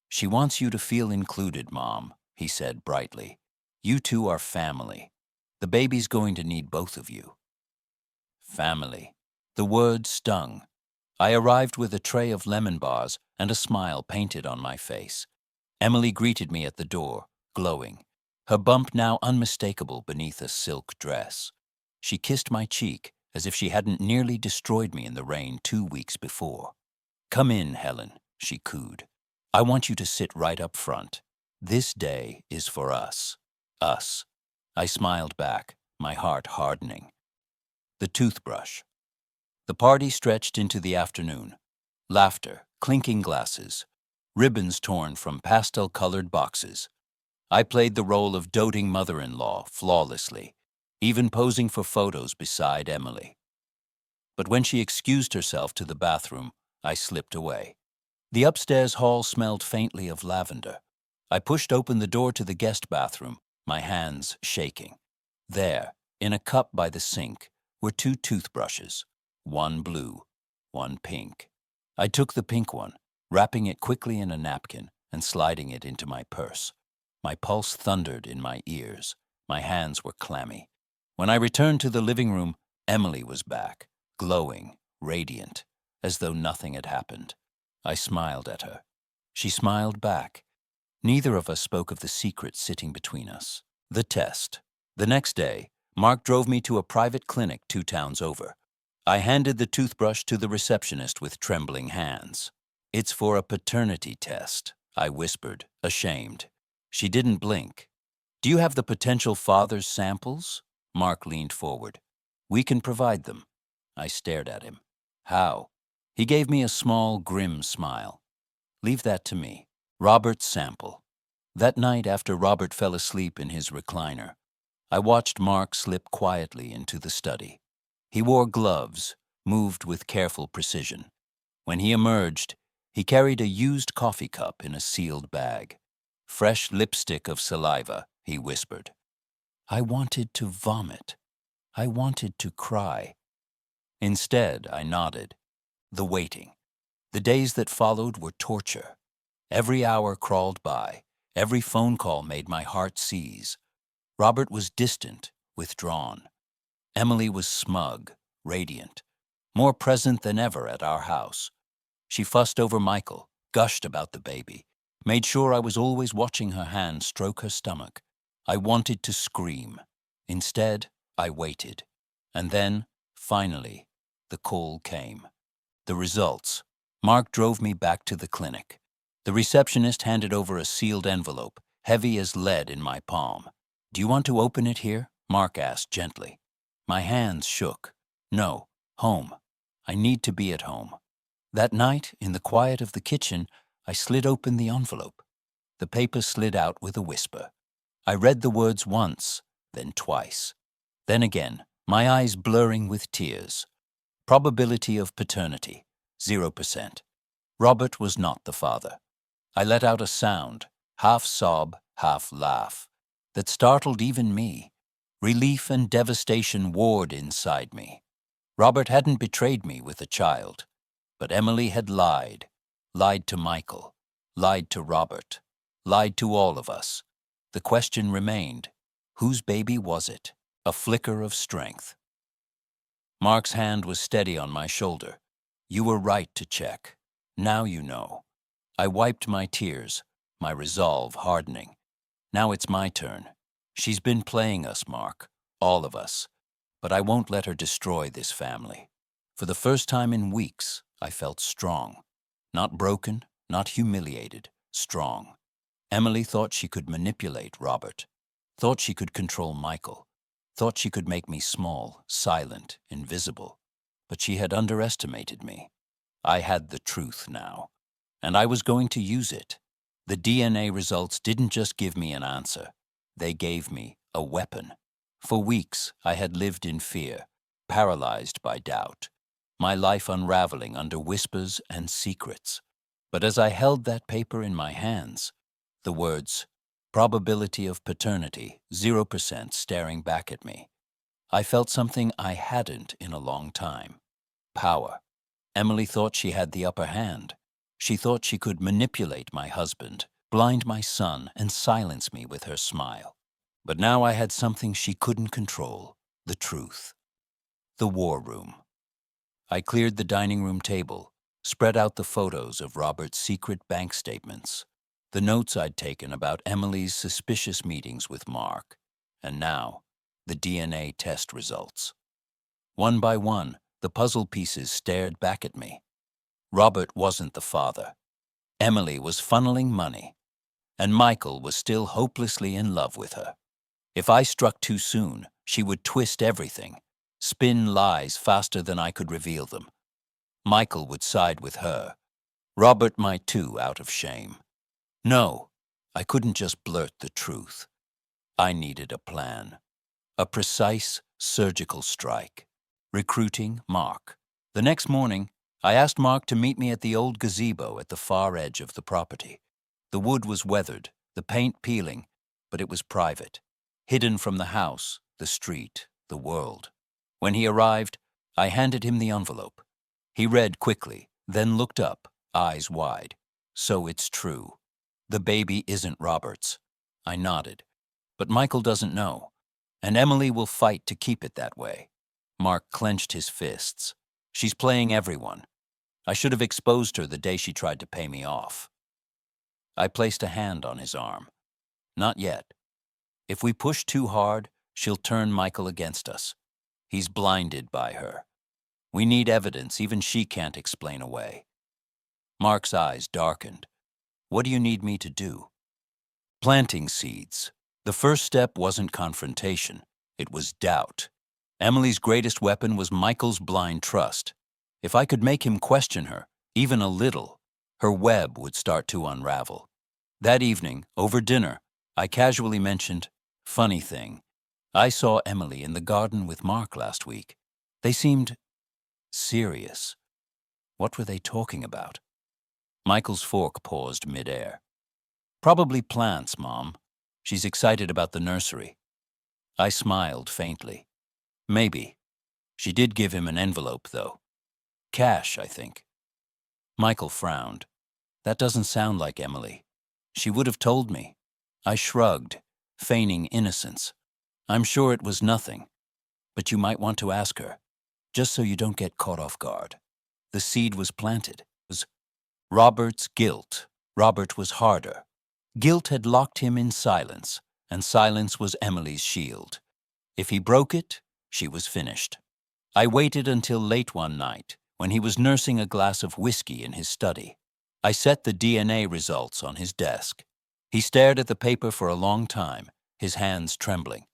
"She wants you to feel included, Mom," he said brightly. "You two are family. The baby's going to need both of you." Family. The word stung. I arrived with a tray of lemon bars and a smile painted on my face. Emily greeted me at the door, glowing, her bump now unmistakable beneath a silk dress. She kissed my cheek as if she hadn't nearly destroyed me in the rain 2 weeks before. "Come in, Helen," she cooed. "I want you to sit right up front. This day is for us. Us." I smiled back, my heart hardening. The toothbrush. The party stretched into the afternoon. Laughter, clinking glasses, ribbons torn from pastel-colored boxes. I played the role of doting mother-in-law flawlessly, even posing for photos beside Emily. But when she excused herself to the bathroom, I slipped away. The upstairs hall smelled faintly of lavender. I pushed open the door to the guest bathroom, my hands shaking. There, in a cup by the sink, were 2 toothbrushes, one blue, one pink. I took the pink one, wrapping it quickly in a napkin and sliding it into my purse. My pulse thundered in my ears. My hands were clammy. When I returned to the living room, Emily was back, glowing, radiant, as though nothing had happened. I smiled at her. She smiled back. Neither of us spoke of the secret sitting between us. The test. The next day, Mark drove me to a private clinic 2 towns over. I handed the toothbrush to the receptionist with trembling hands. "It's for a paternity test," I whispered, ashamed. She didn't blink. "Do you have the potential father's samples?" Mark leaned forward. "We can provide them." I stared at him. "How?" He gave me a small, grim smile. "Leave that to me. Robert's sample. That night after Robert fell asleep in his recliner, I watched Mark slip quietly into the study. He wore gloves, moved with careful precision. When he emerged, he carried a used coffee cup in a sealed bag. Fresh lipstick of saliva, he whispered. I wanted to vomit. I wanted to cry. Instead, I nodded. The waiting. The days that followed were torture. Every hour crawled by. Every phone call made my heart seize. Robert was distant, withdrawn. Emily was smug, radiant, more present than ever at our house. She fussed over Michael, gushed about the baby, made sure I was always watching her hand stroke her stomach. I wanted to scream. Instead, I waited. And then, finally, the call came. The results. Mark drove me back to the clinic. The receptionist handed over a sealed envelope, heavy as lead in my palm. Do you want to open it here? Mark asked gently. My hands shook. No, home. I need to be at home. That night, in the quiet of the kitchen, I slid open the envelope. The paper slid out with a whisper. I read the words once, then twice. Then again, my eyes blurring with tears. Probability of paternity, 0%. Robert was not the father. I let out a sound, half sob, half laugh, that startled even me. Relief and devastation warred inside me. Robert hadn't betrayed me with a child, but Emily had lied. Lied to Michael, lied to Robert, lied to all of us. The question remained, whose baby was it? A flicker of strength. Mark's hand was steady on my shoulder. You were right to check. Now you know. I wiped my tears, my resolve hardening. Now it's my turn. She's been playing us, Mark, all of us. But I won't let her destroy this family. For the first time in weeks, I felt strong. Not broken, not humiliated, strong. Emily thought she could manipulate Robert, thought she could control Michael, thought she could make me small, silent, invisible. But she had underestimated me. I had the truth now, and I was going to use it. The DNA results didn't just give me an answer. They gave me a weapon. For weeks, I had lived in fear, paralyzed by doubt, my life unraveling under whispers and secrets. But as I held that paper in my hands, the words, probability of paternity, 0%, staring back at me, I felt something I hadn't in a long time. Power. Emily thought she had the upper hand. She thought she could manipulate my husband, blind my son, and silence me with her smile. But now I had something she couldn't control, the truth. The war room. I cleared the dining room table, spread out the photos of Robert's secret bank statements, the notes I'd taken about Emily's suspicious meetings with Mark, and now, the DNA test results. One by one, the puzzle pieces stared back at me. Robert wasn't the father. Emily was funneling money, and Michael was still hopelessly in love with her. If I struck too soon, she would twist everything, spin lies faster than I could reveal them. Michael would side with her. Robert might too, out of shame. No, I couldn't just blurt the truth. I needed a plan. A precise, surgical strike. Recruiting Mark. The next morning, I asked Mark to meet me at the old gazebo at the far edge of the property. The wood was weathered, the paint peeling, but it was private, hidden from the house, the street, the world. When he arrived, I handed him the envelope. He read quickly, then looked up, eyes wide. So it's true. The baby isn't Robert's. I nodded. But Michael doesn't know, and Emily will fight to keep it that way. Mark clenched his fists. She's playing everyone. I should have exposed her the day she tried to pay me off. I placed a hand on his arm. Not yet. If we push too hard, she'll turn Michael against us. He's blinded by her. We need evidence even she can't explain away. Mark's eyes darkened. What do you need me to do? Planting seeds. The first step wasn't confrontation. It was doubt. Emily's greatest weapon was Michael's blind trust. If I could make him question her, even a little, her web would start to unravel. That evening, over dinner, I casually mentioned, "Funny thing, I saw Emily in the garden with Mark last week. They seemed serious. What were they talking about?" Michael's fork paused midair. "Probably plants, Mom. She's excited about the nursery." I smiled faintly. "Maybe. She did give him an envelope, though. Cash, I think." Michael frowned. "That doesn't sound like Emily. She would have told me." I shrugged, feigning innocence. "I'm sure it was nothing, but you might want to ask her, just so you don't get caught off guard." The seed was planted. It was Robert's guilt. Robert was harder. Guilt had locked him in silence, and silence was Emily's shield. If he broke it, she was finished. I waited until late one night, when he was nursing a glass of whiskey in his study. I set the DNA results on his desk. He stared at the paper for a long time, his hands trembling.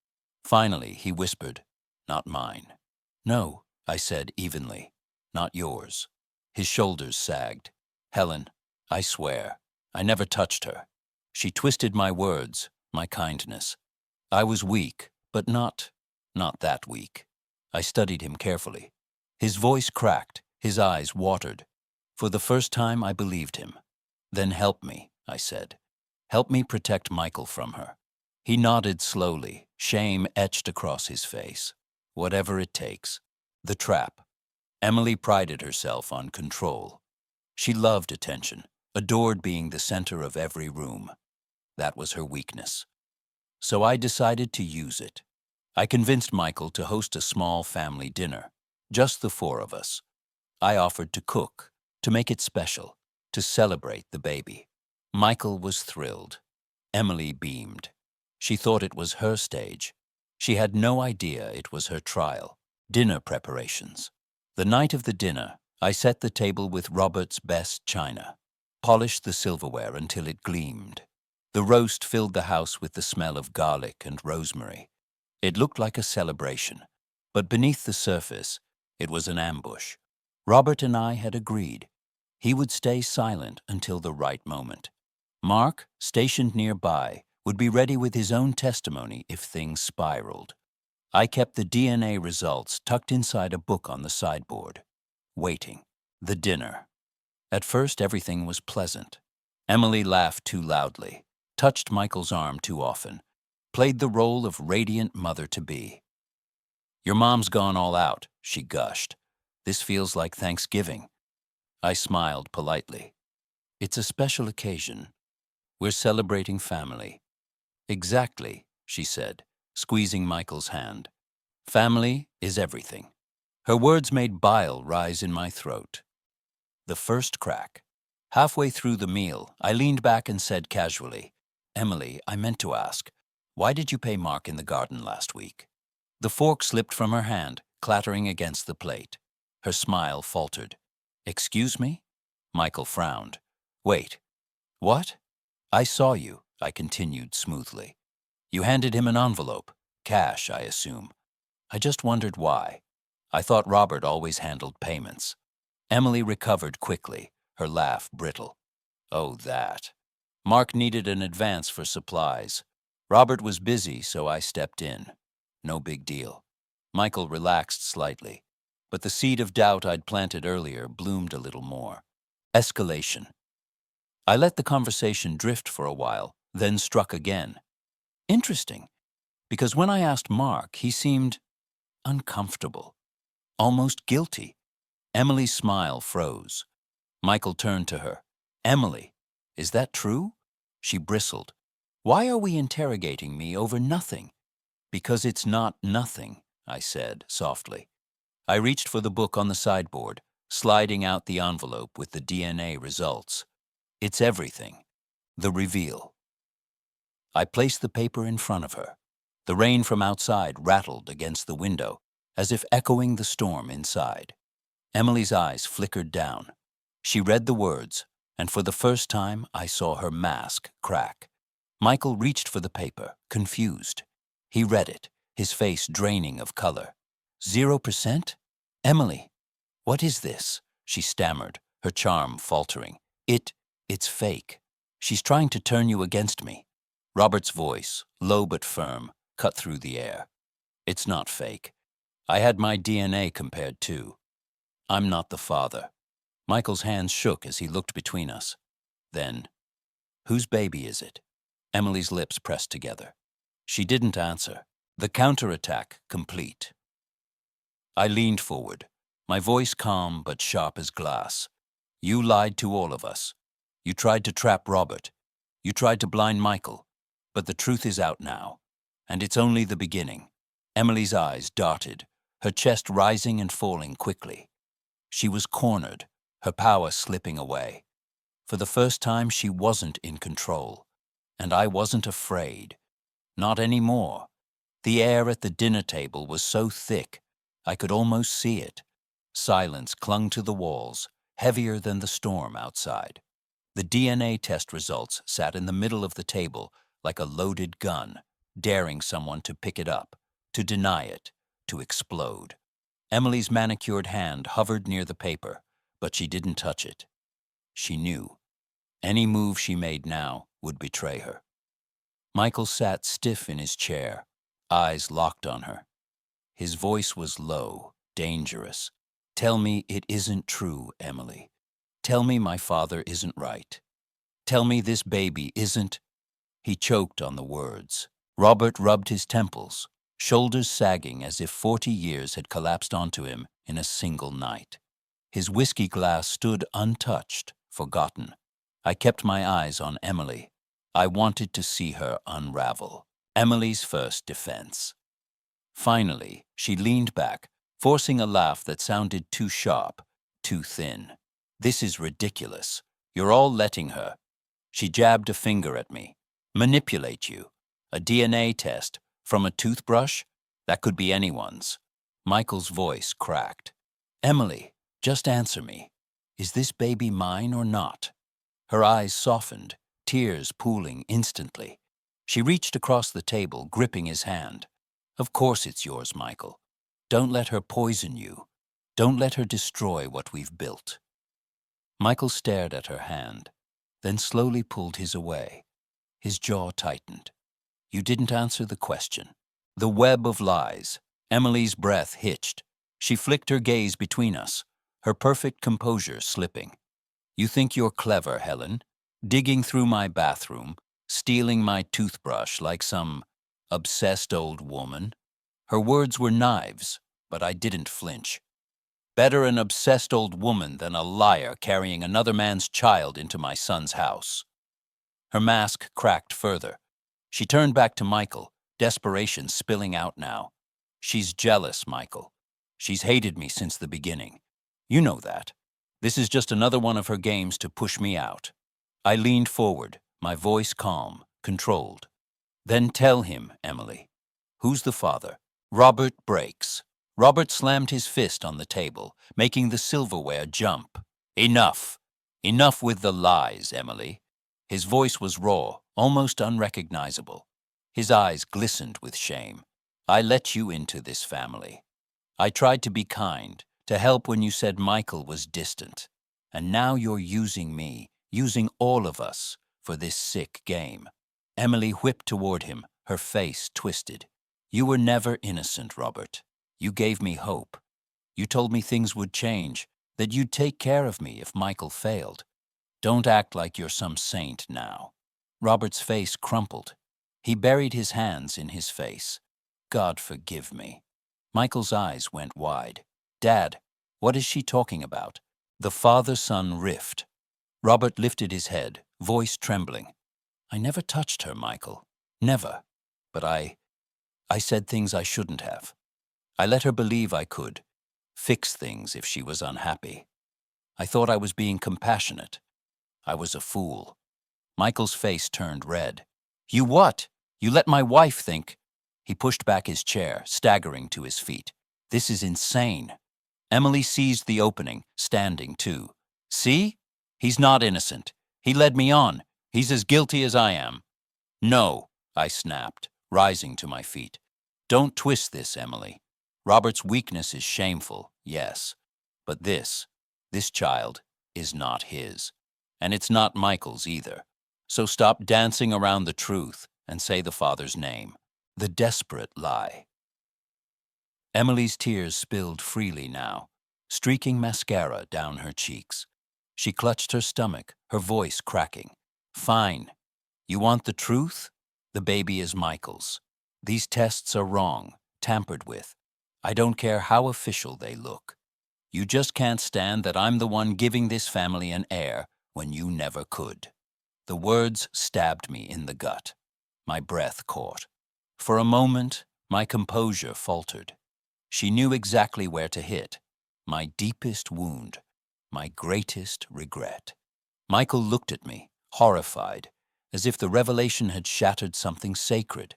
Finally, he whispered, "Not mine." "No," I said evenly, "not yours." His shoulders sagged. "Helen, I swear, I never touched her." She twisted my words, my kindness. I was weak, but not that weak. I studied him carefully. His voice cracked, his eyes watered. For the first time, I believed him. "Then help me," I said. "Help me protect Michael from her." He nodded slowly, shame etched across his face. "Whatever it takes." The trap. Emily prided herself on control. She loved attention, adored being the center of every room. That was her weakness. So I decided to use it. I convinced Michael to host a small family dinner, just the four of us. I offered to cook, to make it special, to celebrate the baby. Michael was thrilled. Emily beamed. She thought it was her stage. She had no idea it was her trial. Dinner preparations. The night of the dinner, I set the table with Robert's best china, polished the silverware until it gleamed. The roast filled the house with the smell of garlic and rosemary. It looked like a celebration, but beneath the surface, it was an ambush. Robert and I had agreed. He would stay silent until the right moment. Mark, stationed nearby, would be ready with his own testimony if things spiraled. I kept the DNA results tucked inside a book on the sideboard. Waiting. The dinner. At first, everything was pleasant. Emily laughed too loudly, touched Michael's arm too often, played the role of radiant mother-to-be. "Your mom's gone all out," she gushed. "This feels like Thanksgiving." I smiled politely. "It's a special occasion. We're celebrating family." "Exactly," she said, squeezing Michael's hand. "Family is everything." Her words made bile rise in my throat. The first crack. Halfway through the meal, I leaned back and said casually, "Emily, I meant to ask, why did you pay Mark in the garden last week?" The fork slipped from her hand, clattering against the plate. Her smile faltered. "Excuse me?" Michael frowned. "Wait. What?" "I saw you," I continued smoothly. "You handed him an envelope. Cash, I assume. I just wondered why. I thought Robert always handled payments." Emily recovered quickly, her laugh brittle. "Oh, that. Mark needed an advance for supplies. Robert was busy, so I stepped in. No big deal." Michael relaxed slightly, but the seed of doubt I'd planted earlier bloomed a little more. Escalation. I let the conversation drift for a while, then struck again. Interesting, because when I asked Mark, he seemed uncomfortable, almost guilty. Emily's smile froze. Michael turned to her. "Emily, is that true?" She bristled. "Why are we interrogating me over nothing?" "Because it's not nothing," I said softly. I reached for the book on the sideboard, sliding out the envelope with the DNA results. "It's everything. The reveal." I placed the paper in front of her. The rain from outside rattled against the window, as if echoing the storm inside. Emily's eyes flickered down. She read the words, and for the first time I saw her mask crack. Michael reached for the paper, confused. He read it, his face draining of color. 0%? "Emily, what is this?" she stammered, her charm faltering. It's fake." She's trying to turn you against me. Robert's voice, low but firm, cut through the air. It's not fake. I had my DNA compared too. I'm not the father. Michael's hands shook as he looked between us. Then, whose baby is it? Emily's lips pressed together. She didn't answer. The counterattack complete. I leaned forward, my voice calm but sharp as glass. You lied to all of us. You tried to trap Robert. You tried to blind Michael. But the truth is out now. And it's only the beginning. Emily's eyes darted, her chest rising and falling quickly. She was cornered, her power slipping away. For the first time, she wasn't in control. And I wasn't afraid. Not anymore. The air at the dinner table was so thick, I could almost see it. Silence clung to the walls, heavier than the storm outside. The DNA test results sat in the middle of the table like a loaded gun, daring someone to pick it up, to deny it, to explode. Emily's manicured hand hovered near the paper, but she didn't touch it. She knew. Any move she made now would betray her. Michael sat stiff in his chair, eyes locked on her. His voice was low, dangerous. Tell me it isn't true, Emily. Tell me my father isn't right. Tell me this baby isn't... He choked on the words. Robert rubbed his temples, shoulders sagging as if 40 years had collapsed onto him in a single night. His whiskey glass stood untouched, forgotten. I kept my eyes on Emily. I wanted to see her unravel. Emily's first defense. Finally, she leaned back, forcing a laugh that sounded too sharp, too thin. This is ridiculous. You're all letting her. She jabbed a finger at me. Manipulate you. A DNA test from a toothbrush? That could be anyone's. Michael's voice cracked. Emily, just answer me. Is this baby mine or not? Her eyes softened, tears pooling instantly. She reached across the table, gripping his hand. Of course it's yours, Michael. Don't let her poison you. Don't let her destroy what we've built. Michael stared at her hand, then slowly pulled his away. His jaw tightened. You didn't answer the question. The web of lies. Emily's breath hitched. She flicked her gaze between us, her perfect composure slipping. You think you're clever, Helen, digging through my bathroom, stealing my toothbrush like some obsessed old woman. Her words were knives, but I didn't flinch. Better an obsessed old woman than a liar carrying another man's child into my son's house. Her mask cracked further. She turned back to Michael, desperation spilling out now. She's jealous, Michael. She's hated me since the beginning. You know that. This is just another one of her games to push me out. I leaned forward, my voice calm, controlled. Then tell him, Emily. Who's the father? Robert breaks. Robert slammed his fist on the table, making the silverware jump. Enough. Enough with the lies, Emily. His voice was raw, almost unrecognizable. His eyes glistened with shame. I let you into this family. I tried to be kind, to help when you said Michael was distant. And now you're using me, using all of us, for this sick game. Emily whipped toward him, her face twisted. You were never innocent, Robert. You gave me hope. You told me things would change, that you'd take care of me if Michael failed. Don't act like you're some saint now. Robert's face crumpled. He buried his hands in his face. God forgive me. Michael's eyes went wide. Dad, what is she talking about? The father-son rift. Robert lifted his head, voice trembling. I never touched her, Michael. Never. But I said things I shouldn't have. I let her believe I could fix things if she was unhappy. I thought I was being compassionate. I was a fool. Michael's face turned red. You what? You let my wife think... He pushed back his chair, staggering to his feet. This is insane. Emily seized the opening, standing too. See? He's not innocent. He led me on. He's as guilty as I am. No, I snapped, rising to my feet. Don't twist this, Emily. Robert's weakness is shameful, yes. But this child, is not his. And it's not Michael's either. So stop dancing around the truth and say the father's name. The desperate lie. Emily's tears spilled freely now, streaking mascara down her cheeks. She clutched her stomach, her voice cracking. Fine. You want the truth? The baby is Michael's. These tests are wrong, tampered with. I don't care how official they look. You just can't stand that I'm the one giving this family an heir when you never could. The words stabbed me in the gut. My breath caught. For a moment, my composure faltered. She knew exactly where to hit. My deepest wound, my greatest regret. Michael looked at me, horrified, as if the revelation had shattered something sacred.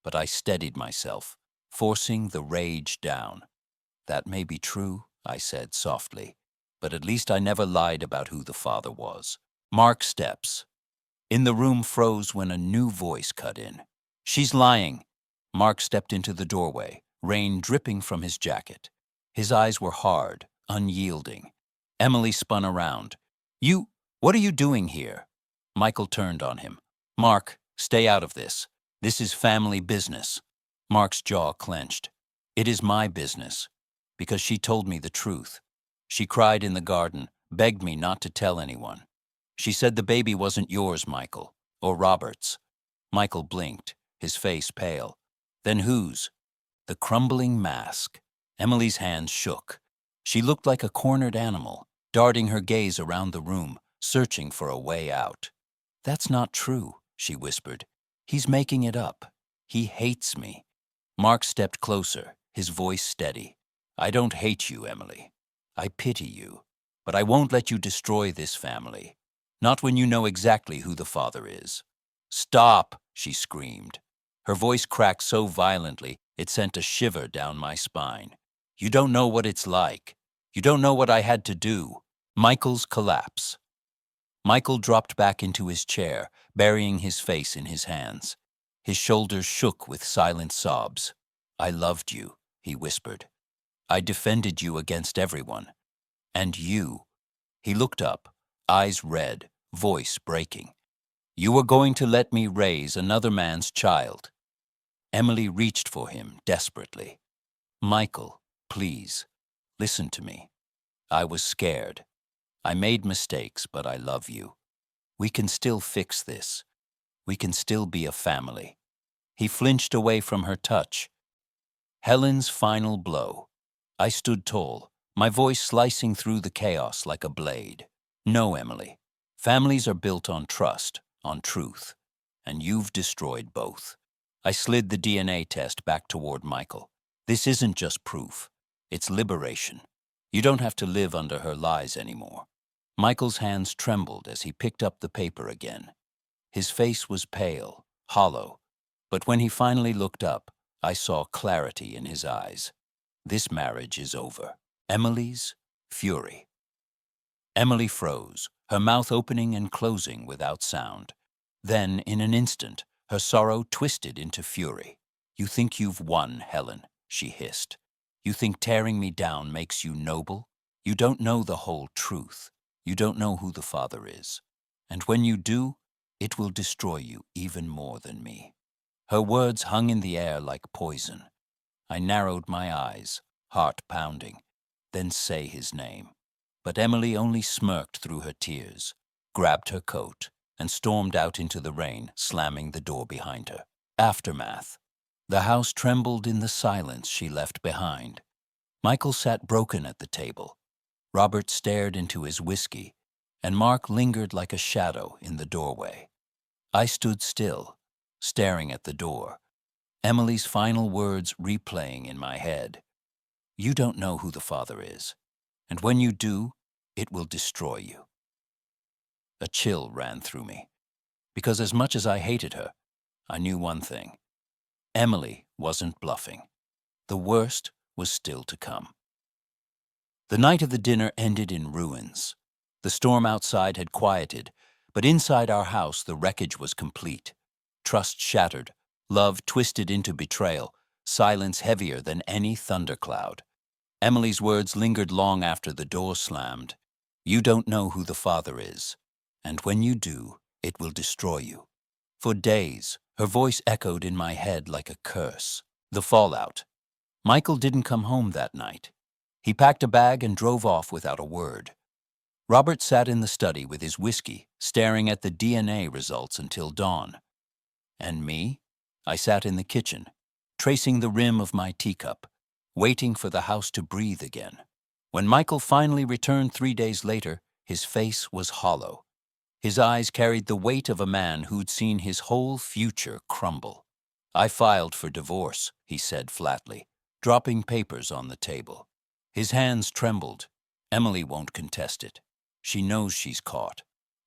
But I steadied myself, forcing the rage down. That may be true, I said softly, but at least I never lied about who the father was. Mark steps. In the room froze when a new voice cut in. She's lying. Mark stepped into the doorway, rain dripping from his jacket. His eyes were hard, unyielding. Emily spun around. What are you doing here? Michael turned on him. Mark, stay out of this. This is family business. Mark's jaw clenched. It is my business, because she told me the truth. She cried in the garden, begged me not to tell anyone. She said the baby wasn't yours, Michael, or Robert's. Michael blinked, his face pale. Then whose? The crumbling mask. Emily's hands shook. She looked like a cornered animal, darting her gaze around the room, searching for a way out. That's not true, she whispered. He's making it up. He hates me. Mark stepped closer, his voice steady. I don't hate you, Emily. I pity you. But I won't let you destroy this family. Not when you know exactly who the father is. Stop, she screamed. Her voice cracked so violently it sent a shiver down my spine. You don't know what it's like. You don't know what I had to do. Michael's collapse. Michael dropped back into his chair, burying his face in his hands. His shoulders shook with silent sobs. I loved you, he whispered. I defended you against everyone. And you. He looked up, eyes red, voice breaking. You were going to let me raise another man's child. Emily reached for him desperately. Michael, please, listen to me. I was scared. I made mistakes, but I love you. We can still fix this. We can still be a family. He flinched away from her touch. Helen's final blow. I stood tall, my voice slicing through the chaos like a blade. No, Emily. Families are built on trust, on truth. And you've destroyed both. I slid the DNA test back toward Michael. This isn't just proof. It's liberation. You don't have to live under her lies anymore. Michael's hands trembled as he picked up the paper again. His face was pale, hollow, but when he finally looked up, I saw clarity in his eyes. This marriage is over. Emily's fury. Emily froze, her mouth opening and closing without sound. Then, in an instant, her sorrow twisted into fury. You think you've won, Helen, she hissed. You think tearing me down makes you noble? You don't know the whole truth. You don't know who the father is. And when you do, it will destroy you even more than me. Her words hung in the air like poison. I narrowed my eyes, heart pounding. Then say his name. But Emily only smirked through her tears, grabbed her coat, and stormed out into the rain, slamming the door behind her. Aftermath. The house trembled in the silence she left behind. Michael sat broken at the table. Robert stared into his whiskey, and Mark lingered like a shadow in the doorway. I stood still, staring at the door, Emily's final words replaying in my head. You don't know who the father is, and when you do, it will destroy you. A chill ran through me, because as much as I hated her, I knew one thing. Emily wasn't bluffing. The worst was still to come. The night of the dinner ended in ruins. The storm outside had quieted, but inside our house the wreckage was complete. Trust shattered, love twisted into betrayal, silence heavier than any thundercloud. Emily's words lingered long after the door slammed. You don't know who the father is, and when you do, It will destroy you." For days, her voice echoed in my head like a curse. The fallout. Michael didn't come home that night. He packed a bag and drove off without a word. Robert sat in the study with his whiskey, staring at the DNA results until dawn. And me? I sat in the kitchen, tracing the rim of my teacup, waiting for the house to breathe again. When Michael finally returned 3 days later, his face was hollow. His eyes carried the weight of a man who'd seen his whole future crumble. "I filed for divorce," he said flatly, dropping papers on the table. His hands trembled. "Emily won't contest it. She knows she's caught."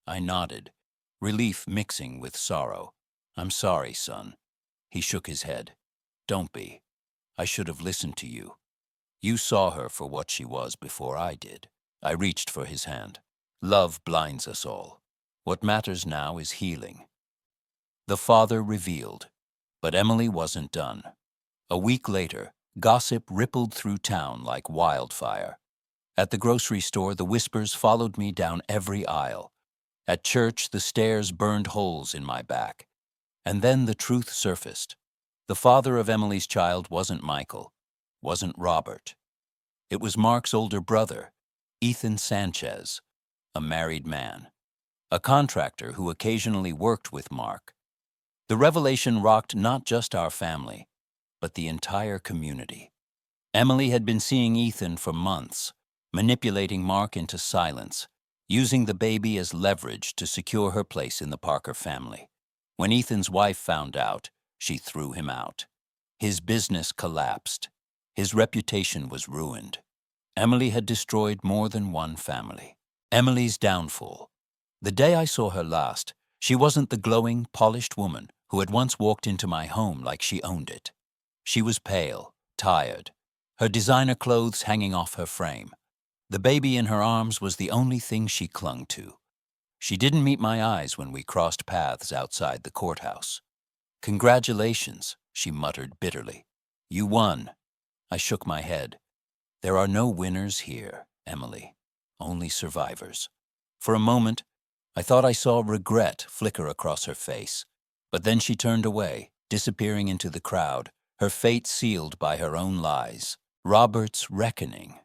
I nodded, relief mixing with sorrow. "I'm sorry, son." He shook his head. "Don't be. I should have listened to you. You saw her for what she was before I did." I reached for his hand. "Love blinds us all. What matters now is healing." The father revealed, but Emily wasn't done. A week later, gossip rippled through town like wildfire. At the grocery store, the whispers followed me down every aisle. At church, the stares burned holes in my back. And then the truth surfaced. The father of Emily's child wasn't Michael, wasn't Robert. It was Mark's older brother, Ethan Sanchez, a married man, a contractor who occasionally worked with Mark. The revelation rocked not just our family, but the entire community. Emily had been seeing Ethan for months, manipulating Mark into silence, using the baby as leverage to secure her place in the Parker family. When Ethan's wife found out, she threw him out. His business collapsed. His reputation was ruined. Emily had destroyed more than one family. Emily's downfall. The day I saw her last, she wasn't the glowing, polished woman who had once walked into my home like she owned it. She was pale, tired, her designer clothes hanging off her frame. The baby in her arms was the only thing she clung to. She didn't meet my eyes when we crossed paths outside the courthouse. "Congratulations," she muttered bitterly. "You won." I shook my head. "There are no winners here, Emily. Only survivors." For a moment, I thought I saw regret flicker across her face. But then she turned away, disappearing into the crowd, her fate sealed by her own lies. Robert's reckoning.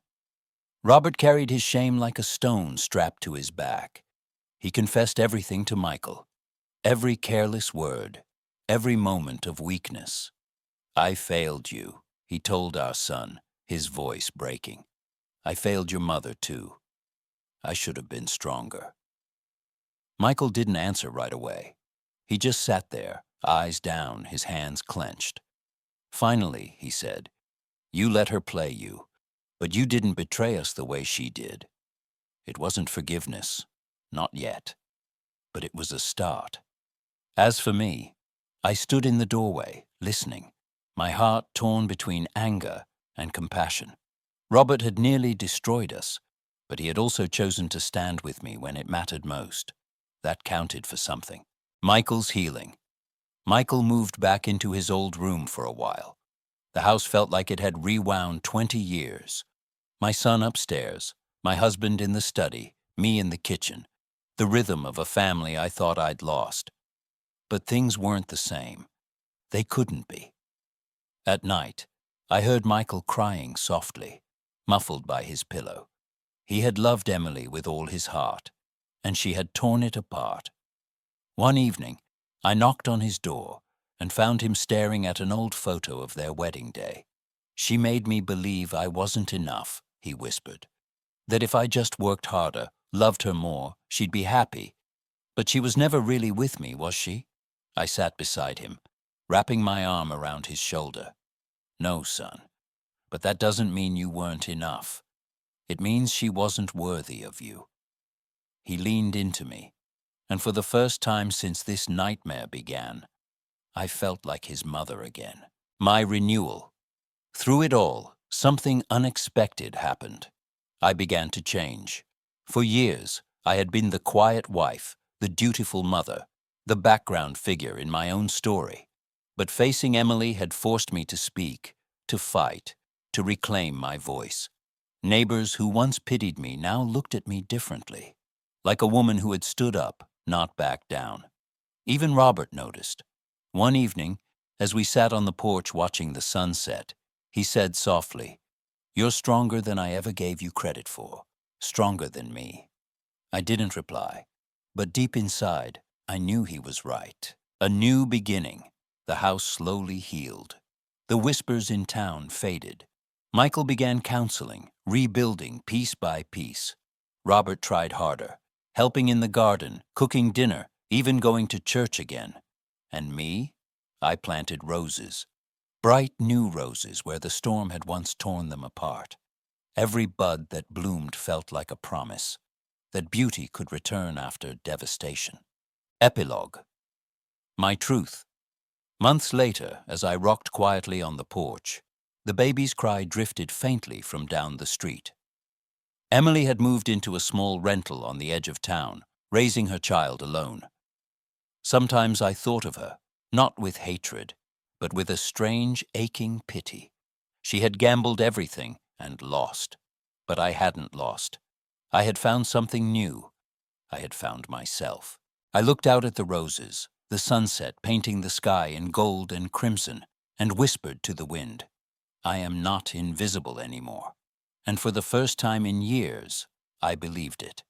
Robert carried his shame like a stone strapped to his back. He confessed everything to Michael. Every careless word, every moment of weakness. "I failed you," he told our son, his voice breaking. "I failed your mother, too. I should have been stronger." Michael didn't answer right away. He just sat there, eyes down, his hands clenched. Finally, he said, "You let her play you, but you didn't betray us the way she did. It wasn't forgiveness, not yet, but it was a start." As for me, I stood in the doorway, listening, my heart torn between anger and compassion. Robert had nearly destroyed us, but he had also chosen to stand with me when it mattered most. That counted for something. Michael's healing. Michael moved back into his old room for a while. The house felt like it had rewound 20 years. My son upstairs, my husband in the study, me in the kitchen, the rhythm of a family I thought I'd lost. But things weren't the same. They couldn't be. At night, I heard Michael crying softly, muffled by his pillow. He had loved Emily with all his heart, and she had torn it apart. One evening, I knocked on his door and found him staring at an old photo of their wedding day. "She made me believe I wasn't enough," he whispered. "That if I just worked harder, loved her more, she'd be happy. But she was never really with me, was she?" I sat beside him, wrapping my arm around his shoulder. "No, son, but that doesn't mean you weren't enough. It means she wasn't worthy of you." He leaned into me, and for the first time since this nightmare began, I felt like his mother again. My renewal. Through it all, something unexpected happened. I began to change. For years, I had been the quiet wife, the dutiful mother, the background figure in my own story. But facing Emily had forced me to speak, to fight, to reclaim my voice. Neighbors who once pitied me now looked at me differently, like a woman who had stood up, not back down. Even Robert noticed. One evening, as we sat on the porch watching the sunset, he said softly, "You're stronger than I ever gave you credit for, stronger than me." I didn't reply, but deep inside, I knew he was right. A new beginning. The house slowly healed. The whispers in town faded. Michael began counseling, rebuilding piece by piece. Robert tried harder, helping in the garden, cooking dinner, even going to church again. And me? I planted roses. Bright new roses where the storm had once torn them apart. Every bud that bloomed felt like a promise that beauty could return after devastation. Epilogue. My truth. Months later, as I rocked quietly on the porch, the baby's cry drifted faintly from down the street. Emily had moved into a small rental on the edge of town, raising her child alone. Sometimes I thought of her, not with hatred, but with a strange, aching pity. She had gambled everything and lost. But I hadn't lost. I had found something new. I had found myself. I looked out at the roses, the sunset painting the sky in gold and crimson, and whispered to the wind, "I am not invisible anymore." And for the first time in years, I believed it.